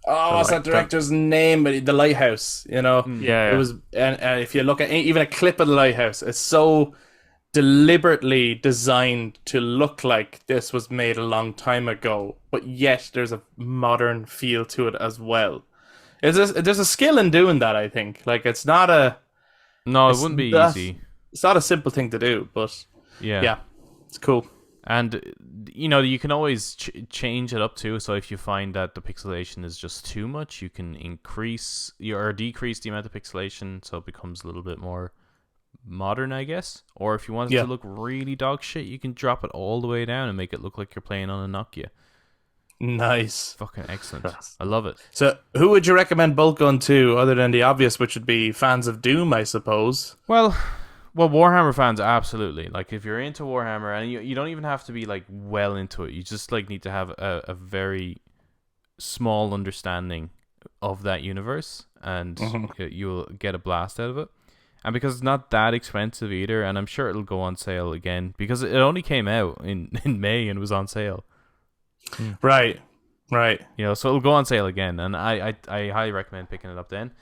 what's that director's name? But The Lighthouse, Yeah. It was, and if you look at even a clip of The Lighthouse, it's so deliberately designed to look like this was made a long time ago, but yet there's a modern feel to it as well. There's a skill in doing that, I think. Like it wouldn't be easy. It's not a simple thing to do, but yeah, it's cool. And you can always change it up too. So if you find that the pixelation is just too much, you can increase or decrease the amount of pixelation so it becomes a little bit more modern, I guess. Or if you want it to look really dog shit, you can drop it all the way down and make it look like you're playing on a Nokia. Nice. Fucking excellent. I love it. So who would you recommend Boltgun to other than the obvious, which would be fans of Doom, I suppose? Well, Warhammer fans, absolutely. Like, if you're into Warhammer, and you don't even have to be, like, well into it. You just, like, need to have a very small understanding of that universe, and you'll get a blast out of it. And because it's not that expensive either, and I'm sure it'll go on sale again, because it only came out in May and was on sale. Right. So it'll go on sale again, and I highly recommend picking it up then.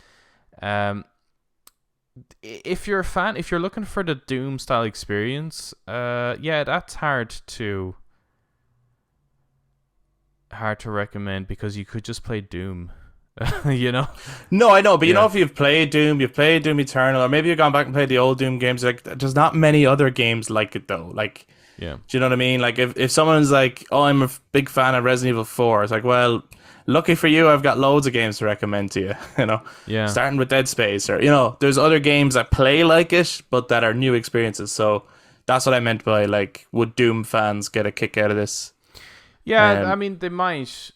If you're a fan, if you're looking for the Doom style experience, that's hard to recommend because you could just play Doom. No, I know, but if you've played Doom Eternal, or maybe you've gone back and played the old Doom games, like there's not many other games like it though. Like, do you know what I mean? Like if someone's like, oh, I'm a big fan of Resident Evil 4, it's like, well, lucky for you, I've got loads of games to recommend to you. Starting with Dead Space, or there's other games that play like it but that are new experiences. So that's what I meant by, like, would Doom fans get a kick out of this? I mean, they might.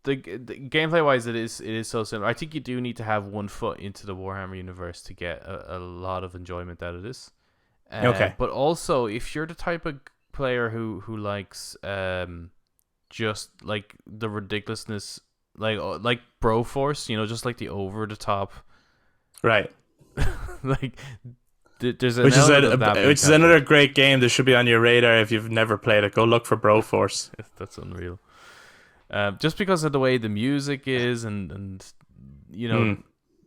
The gameplay wise, it is so similar. I think you do need to have one foot into the Warhammer universe to get a lot of enjoyment out of this. Okay. But also, if you're the type of player who likes just like the ridiculousness, like Broforce, just like the over the top, right? Like there's which is another great game that should be on your radar if you've never played it. Go look for Broforce. That's unreal. Just because of the way the music is and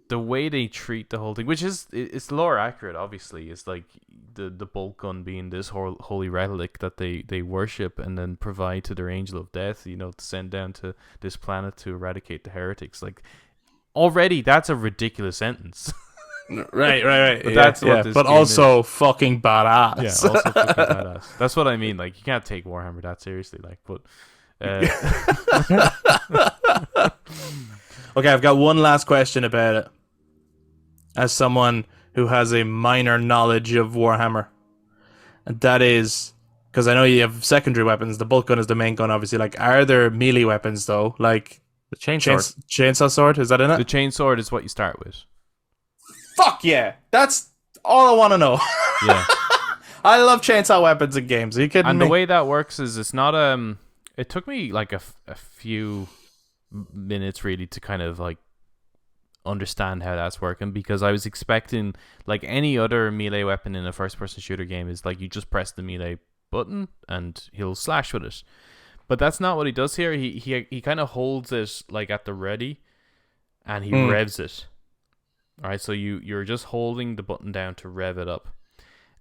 the way they treat the whole thing, which is it's lore accurate, obviously. It's like the Boltgun being this holy relic that they worship and then provide to their angel of death, to send down to this planet to eradicate the heretics. Like, already that's a ridiculous sentence. Right. But that's what this but game also is. Fucking badass. Yeah, also fucking badass. That's what I mean. Like, you can't take Warhammer that seriously. Like, but. Okay, I've got one last question about it. As someone who has a minor knowledge of Warhammer, and that is because I know you have secondary weapons. The bolt gun is the main gun, obviously. Like, are there melee weapons though? Like the chainsaw sword? Is that in it? The chainsword is what you start with. Fuck yeah! That's all I want to know. Yeah, I love chainsaw weapons in games. Are you kidding me? And the way that works is it's not It took me like a few minutes really to kind of like understand how that's working, because I was expecting, like any other melee weapon in a first-person shooter game, is like you just press the melee button and he'll slash with it. But that's not what he does here. He kind of holds it like at the ready, and he revs it. All right, so you're just holding the button down to rev it up,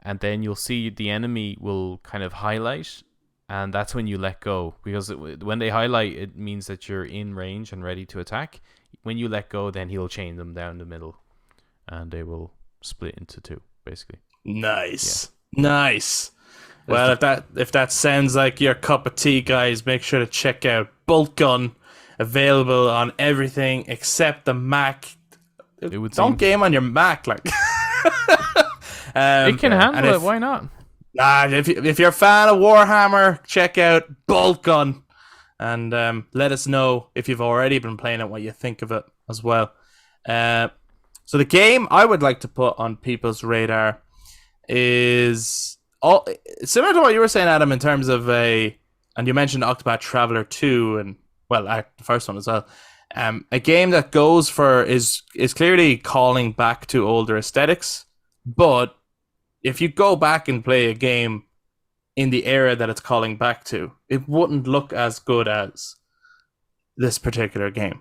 and then you'll see the enemy will kind of highlight, and that's when you let go, because when they highlight, it means that you're in range and ready to attack. When you let go, then he'll chain them down the middle, and they will split into two, basically. Nice. Well, if that sounds like your cup of tea, guys, make sure to check out Boltgun, available on everything except the Mac. Don't game on your Mac, like. It can handle it. Why not? Nah, if you're a fan of Warhammer, check out Boltgun, and let us know if you've already been playing it, what you think of it as well. So the game I would like to put on people's radar is similar to what you were saying, Adam, in terms of and you mentioned Octopath Traveler 2, and well, the first one as well. A game that goes for is clearly calling back to older aesthetics, but if you go back and play a game in the era that it's calling back to, it wouldn't look as good as this particular game.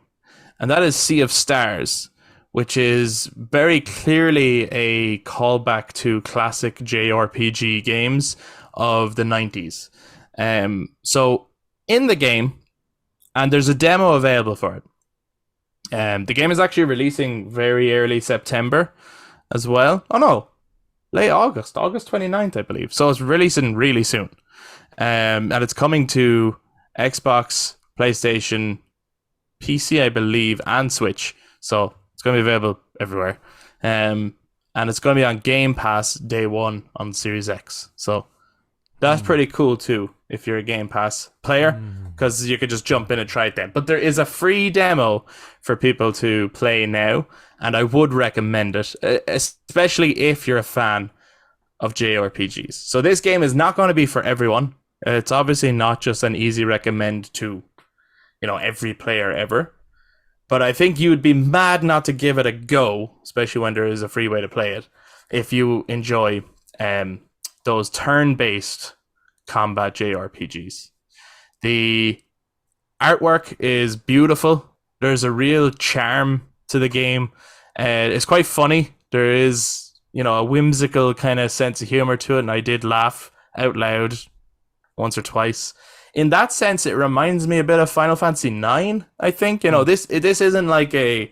And that is Sea of Stars, which is very clearly a callback to classic JRPG games of the 90s. So in the game, and there's a demo available for it. The game is actually releasing very early September as well. Oh no, late August 29th, I believe. So it's releasing really soon. And it's coming to Xbox, PlayStation, PC, I believe, and Switch. So it's going to be available everywhere. And it's going to be on Game Pass day one on Series X. So that's pretty cool too, if you're a Game Pass player, because you could just jump in and try it then. But there is a free demo for people to play now, and I would recommend it, especially if you're a fan of JRPGs. So this game is not going to be for everyone. It's obviously not just an easy recommend to, every player ever. But I think you would be mad not to give it a go, especially when there is a free way to play it, if you enjoy those turn-based combat JRPGs. The artwork is beautiful. There's a real charm to the game. It's quite funny. There is, a whimsical kind of sense of humor to it, and I did laugh out loud once or twice. In that sense, it reminds me a bit of Final Fantasy IX, I think. This isn't like a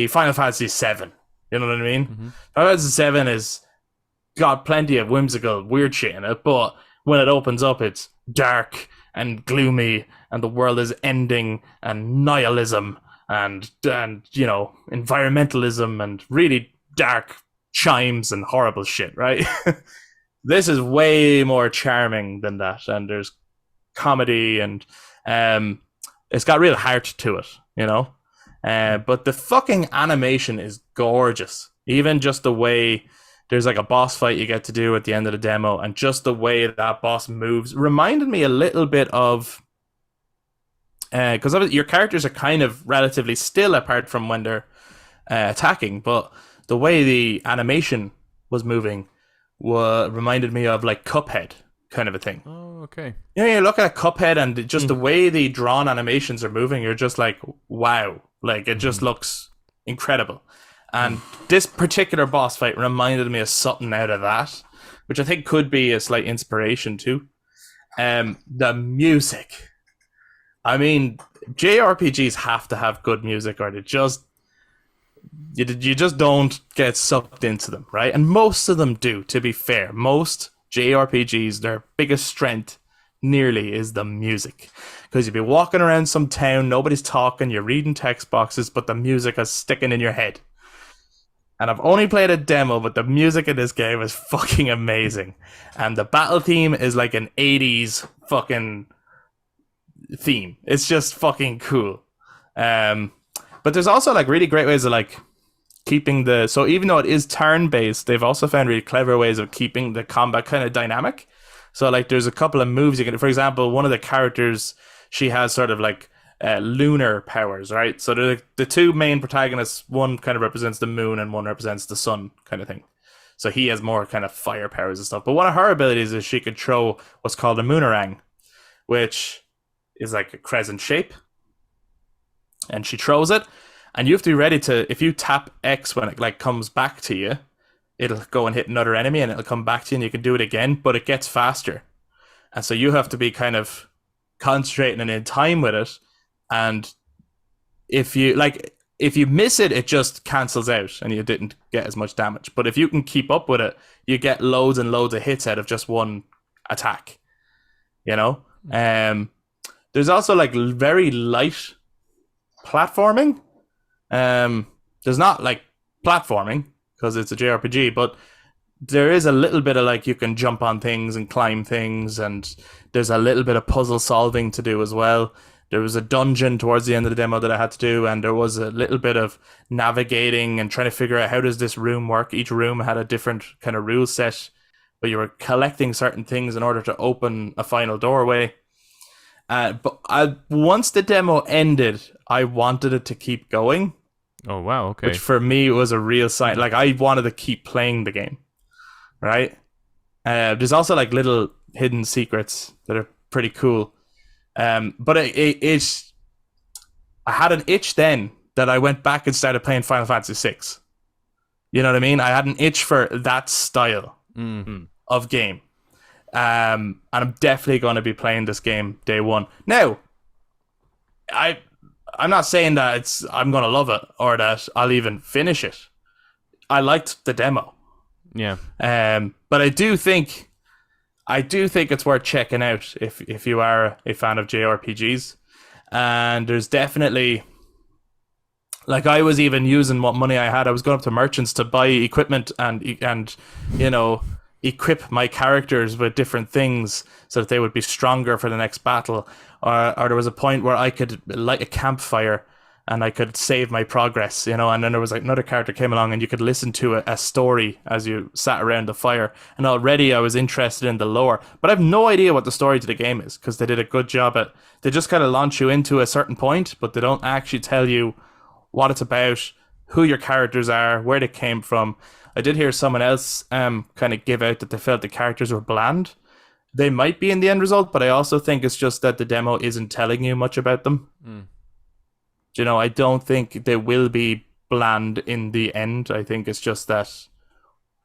Final Fantasy VII. You know what I mean? Mm-hmm. Final Fantasy VII is got plenty of whimsical, weird shit in it, but when it opens up, it's dark and gloomy, and the world is ending, and nihilism, and environmentalism, and really dark chimes and horrible shit, right? This is way more charming than that, and there's comedy, and it's got real heart to it, but the fucking animation is gorgeous. Even just the way there's like a boss fight you get to do at the end of the demo, and just the way that boss moves reminded me a little bit of, because your characters are kind of relatively still apart from when they're attacking, but the way the animation was moving reminded me of like Cuphead kind of a thing. Oh, okay. You look at Cuphead, and just the way the drawn animations are moving, you're just like, wow, like it just looks incredible. And this particular boss fight reminded me of something out of that, which I think could be a slight inspiration too. The music. I mean, JRPGs have to have good music, or you just don't get sucked into them, right? And most of them do, to be fair. Most JRPGs, their biggest strength nearly is the music. Because you'll be walking around some town, nobody's talking, you're reading text boxes, but the music is sticking in your head. And I've only played a demo, but the music in this game is fucking amazing. And the battle theme is like an 80s fucking theme. It's just fucking cool. But there's also like really great ways of like keeping so even though it is turn-based, they've also found really clever ways of keeping the combat kind of dynamic. So like there's a couple of moves you can, for example, one of the characters, she has sort of like lunar powers, right? So the two main protagonists, one kind of represents the moon and one represents the sun kind of thing. So he has more kind of fire powers and stuff. But one of her abilities is she could throw what's called a moonerang, which is like a crescent shape. And she throws it, And you have to be ready to, if you tap X when it like comes back to you, it'll go and hit another enemy and it'll come back to you and you can do it again, but it gets faster. And so you have to be kind of concentrating and in time with it. And if you miss it, it just cancels out and you didn't get as much damage. But if you can keep up with it, you get loads and loads of hits out of just one attack. You know? There's also like very light platforming. There's not like platforming because it's a JRPG, but there is a little bit of like you can jump on things and climb things, and there's a little bit of puzzle solving to do as well. There was a dungeon towards the end of the demo that I had to do, and there was a little bit of navigating and trying to figure out how does this room work. Each room had a different kind of rule set, but you were collecting certain things in order to open a final doorway. Once the demo ended, I wanted it to keep going. Oh, wow, okay. Which for me was a real sign. Like, I wanted to keep playing the game, right? There's also like little hidden secrets that are pretty cool. But I had an itch then that I went back and started playing Final Fantasy VI. You know what I mean? I had an itch for that style of game. And I'm definitely going to be playing this game day one. Now, I'm not saying that I'm going to love it or that I'll even finish it. I liked the demo. Yeah. But I do think it's worth checking out if you are a fan of JRPGs. And there's definitely, like, I was even using what money I had. I was going up to merchants to buy equipment and you know, equip my characters with different things so that they would be stronger for the next battle. Or there was a point where I could light a campfire and I could save my progress, you know, and then there was like another character came along and you could listen to a story as you sat around the fire. And already I was interested in the lore, but I have no idea what the story to the game is because they did a good job at, they just kind of launch you into a certain point, but they don't actually tell you what it's about, who your characters are, where they came from. I did hear someone else kind of give out that they felt the characters were bland. They might be in the end result, but I also think it's just that the demo isn't telling you much about them. You know, I don't think they will be bland in the end. I think it's just that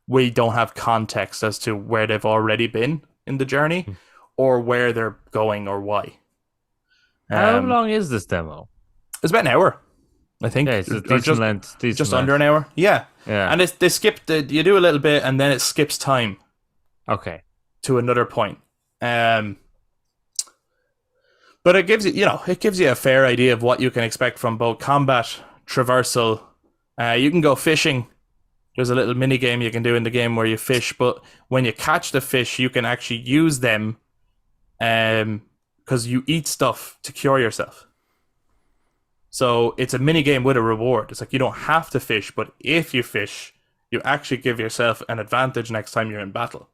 we don't have context as to where they've already been in the journey or where they're going or why. How long is this demo? It's about an hour, I think. Yeah, it's a decent length. Just under an hour. Yeah. And they skip you do a little bit and then it skips time. Okay. To another point. But it gives you, it gives you a fair idea of what you can expect from both combat, traversal. You can go fishing. There's a little mini game you can do in the game where you fish, but when you catch the fish, you can actually use them because you eat stuff to cure yourself. So it's a mini game with a reward. It's like you don't have to fish, but if you fish, you actually give yourself an advantage next time you're in battle.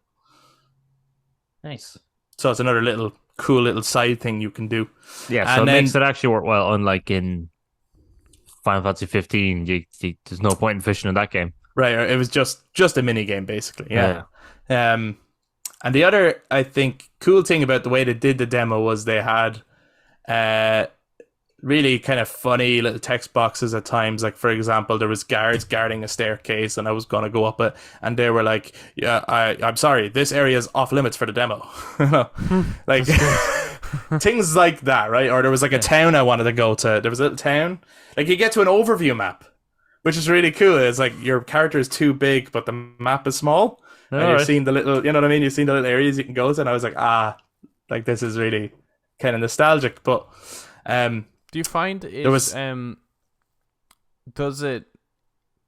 Nice. So it's another cool little side thing you can do. Yeah, so it makes it actually work well, unlike in Final Fantasy 15. There's no point in fishing in that game. Right, it was just a mini game basically. Yeah. And the other, I think, cool thing about the way they did the demo was they had really kind of funny little text boxes at times. Like, for example, there was guards guarding a staircase and I was going to go up it and they were like, yeah, I'm sorry, this area is off limits for the demo. Like things like that, right? Or there was like a town I wanted to go to. There was a little town. Like you get to an overview map, which is really cool. It's like your character is too big, but the map is small. And you're seeing the little, you know what I mean? You're seeing the little areas you can go to. And I was like, like this is really kind of nostalgic. But do you find it does it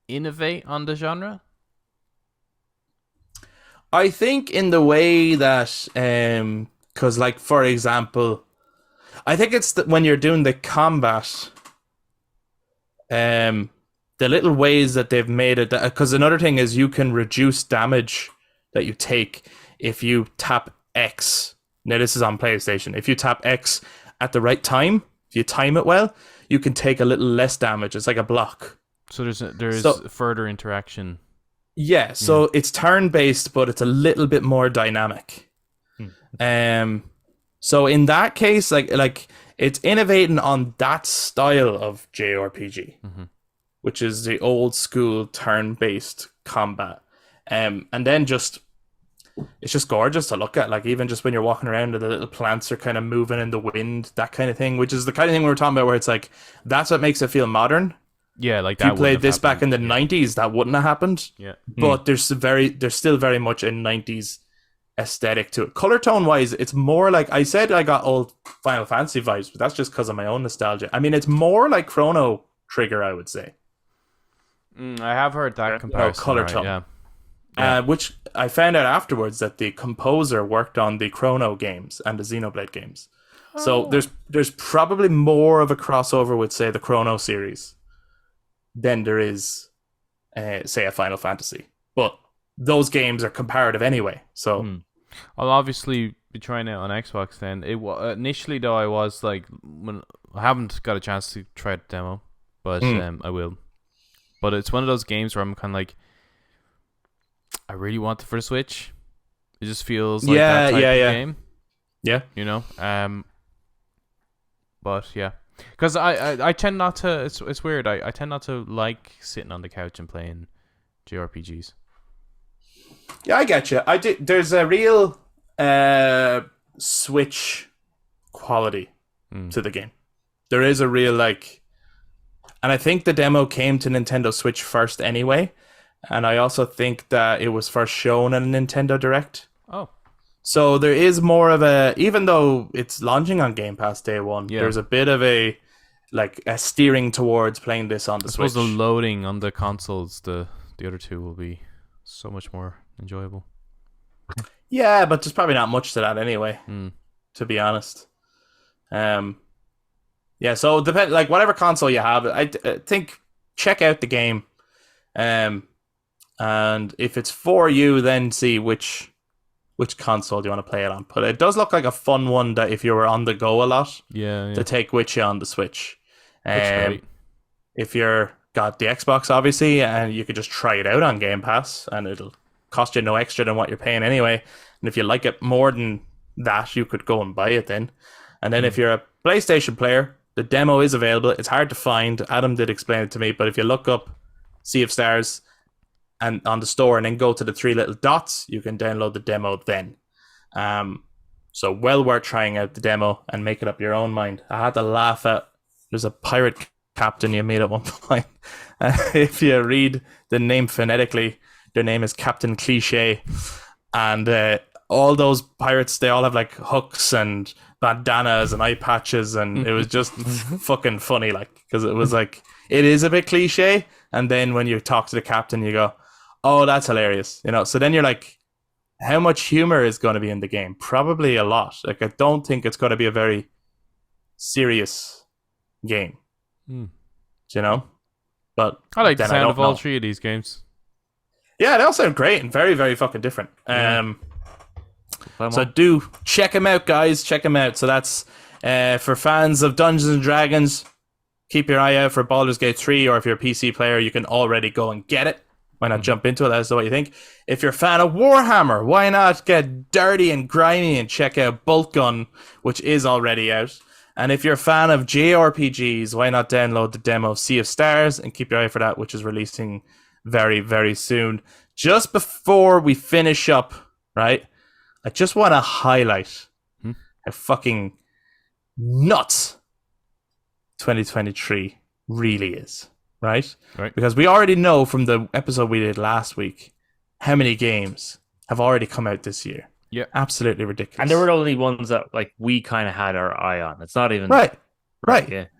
innovate on the genre? I think in the way that because like for example, I think it's when you're doing the combat, the little ways that they've made it, because another thing is you can reduce damage that you take if you tap X. Now this is on PlayStation. If you tap X at the right time, if you time it well, you can take a little less damage. It's like a block. So there's further interaction. Yeah, so it's turn-based, but it's a little bit more dynamic. So in that case, like it's innovating on that style of JRPG. which is the old school turn-based combat. And then it's just gorgeous to look at. Like, even just when you're walking around and the little plants are kind of moving in the wind, that kind of thing, which is the kind of thing we were talking about where it's like, that's what makes it feel modern. Yeah, like if that. you played this back in the 90s, that wouldn't have happened. Yeah. But there's still very much a 90s aesthetic to it. Color tone wise, it's more like, I said I got old Final Fantasy vibes, but that's just because of my own nostalgia. I mean, it's more like Chrono Trigger, I would say. I have heard that comparison. Color right, tone. Yeah. Which I found out afterwards that the composer worked on the Chrono games and the Xenoblade games. So there's probably more of a crossover with, say, the Chrono series than there is, say, a Final Fantasy. But those games are comparative anyway. So I'll obviously be trying it on Xbox then. Initially, though, I was like, I haven't got a chance to try the demo, but I will. But it's one of those games where I'm kind of like, I really want it for the Switch. It just feels like that type of game. Yeah. You know? But yeah. Because I tend not to, it's weird, I tend not to like sitting on the couch and playing JRPGs. Yeah, I get you. There's a real Switch quality to the game. There is a real, like, and I think the demo came to Nintendo Switch first anyway. And I also think that it was first shown at a Nintendo Direct. Oh. So there is more of a, even though it's launching on Game Pass day one, there's a bit of a steering towards playing this on the Switch. I suppose the loading on the consoles, the other two will be so much more enjoyable. Yeah, but there's probably not much to that anyway, to be honest. Yeah, so depend, like, whatever console you have, I think check out the game. And if it's for you, then see which console do you want to play it on. But it does look like a fun one that if you were on the go a lot, to take with you on the Switch. If you're got the Xbox, obviously, and you could just try it out on Game Pass, and it'll cost you no extra than what you're paying anyway. And if you like it more than that, you could go and buy it then. And then if you're a PlayStation player, the demo is available. It's hard to find. Adam did explain it to me, but if you look up Sea of Stars and on the store and then go to the three little dots, you can download the demo then. So well worth trying out the demo and making up your own mind. I had to laugh at, there's a pirate captain you meet at one point. If you read the name phonetically, their name is Captain Cliche. And all those pirates, they all have like hooks and bandanas and eye patches, and it was just fucking funny, like, because it was like, it is a bit cliche, and then when you talk to the captain, you go, oh, that's hilarious, you know. So then you're like, how much humor is going to be in the game? Probably a lot. Like, I don't think it's going to be a very serious game, you know. But I like the sound of all three of these games. Yeah, they all sound great and very, very fucking different. So do check them out, guys. Check them out. So that's for fans of Dungeons and Dragons. Keep your eye out for Baldur's Gate 3, or if you're a PC player, you can already go and get it. Why not jump into it? Let us know what you think. If you're a fan of Warhammer, why not get dirty and grimy and check out Boltgun, which is already out. And if you're a fan of JRPGs, why not download the demo of Sea of Stars and keep your eye for that, which is releasing very, very soon. Just before we finish up, right, I just want to highlight how fucking nuts 2023 really is, right? Because we already know from the episode we did last week how many games have already come out this year. Yeah, absolutely ridiculous. And there were only ones that like we kind of had our eye on. It's not even right.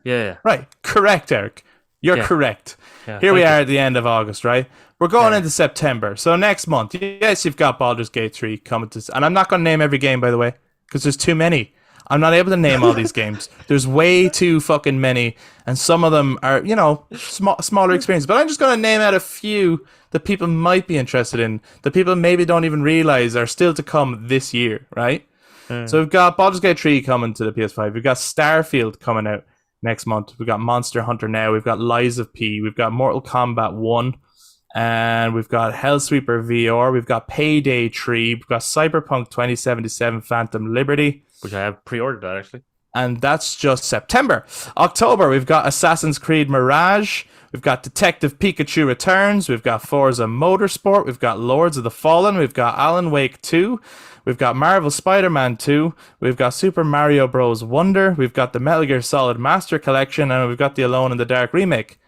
Yeah. Right. Correct, Eric. You're correct. Yeah, Here we are at the end of August, right? We're going into September. So next month, yes, you've got Baldur's Gate 3 coming to... And I'm not going to name every game, by the way, because there's too many. I'm not able to name all these games. There's way too fucking many. And some of them are, you know, smaller experiences. But I'm just going to name out a few that people might be interested in, that people maybe don't even realize are still to come this year, right? So we've got Baldur's Gate 3 coming to the PS5. We've got Starfield coming out next month. We've got Monster Hunter now. We've got Lies of P. We've got Mortal Kombat 1. And we've got Hellsweeper VR. We've got Payday 3. We've got Cyberpunk 2077 Phantom Liberty. Which I have pre-ordered that, actually. and that's just September. October, we've got Assassin's Creed Mirage. We've got Detective Pikachu Returns. We've got Forza Motorsport. We've got Lords of the Fallen. We've got Alan Wake 2. We've got Marvel Spider-Man 2. We've got Super Mario Bros. Wonder. We've got the Metal Gear Solid Master Collection. And we've got the Alone in the Dark remake.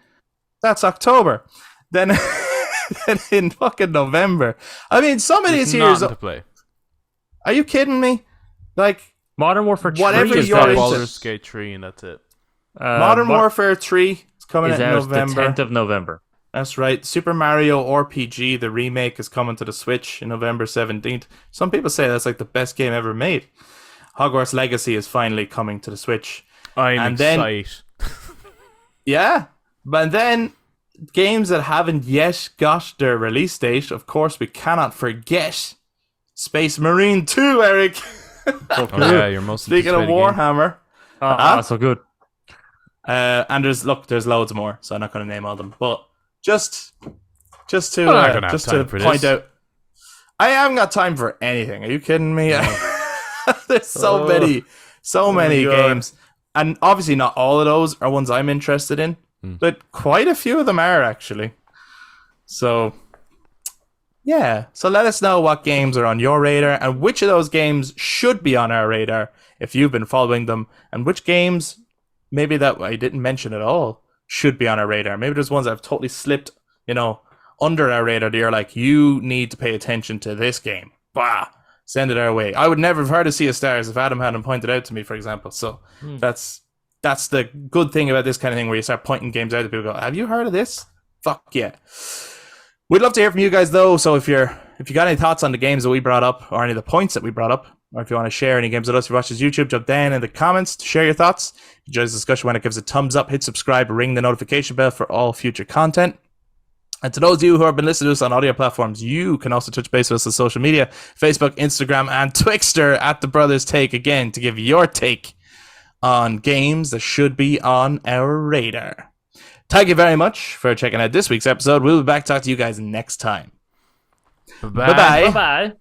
That's October. Then, then in fucking November. I mean, some of these years... to play. Are you kidding me? Like... Modern Warfare 3 whatever is you're out. into. Baldur's Gate 3 and that's it. Modern Warfare 3 is coming out in out November. the 10th of November. That's right. Super Mario RPG, the remake, is coming to the Switch in November 17th. Some people say that's like the best game ever made. Hogwarts Legacy is finally coming to the Switch. I'm excited. Yeah. But then games that haven't yet got their release date, of course, we cannot forget Space Marine 2, Eric. Oh yeah, you're most Speaking of Warhammer. So good. And there's loads more, so I'm not going to name all them. But just to point out, I haven't got time for anything. Are you kidding me? There's so many games, and obviously not all of those are ones I'm interested in, but quite a few of them are actually. So. Yeah, so let us know what games are on your radar and which of those games should be on our radar if you've been following them, and which games maybe that I didn't mention at all should be on our radar. Maybe there's ones that have totally slipped, under our radar that you're like, you need to pay attention to this game. Bah, send it our way. I would never have heard of Sea of Stars if Adam hadn't pointed out to me, for example. So that's the good thing about this kind of thing where you start pointing games out to people. Go, have you heard of this? Fuck yeah. We'd love to hear from you guys, though. So if you got any thoughts on the games that we brought up, or any of the points that we brought up, or if you want to share any games with us, if you watch this YouTube, jump down in the comments to share your thoughts. If you enjoy this discussion, when it gives a thumbs up, hit subscribe, ring the notification bell for all future content. And to those of you who have been listening to us on audio platforms, you can also touch base with us on social media, Facebook, Instagram, and TwiXter at The Brothers Take, again, to give your take on games that should be on our radar. Thank you very much for checking out this week's episode. We'll be back to talk to you guys next time. Bye-bye. Bye-bye.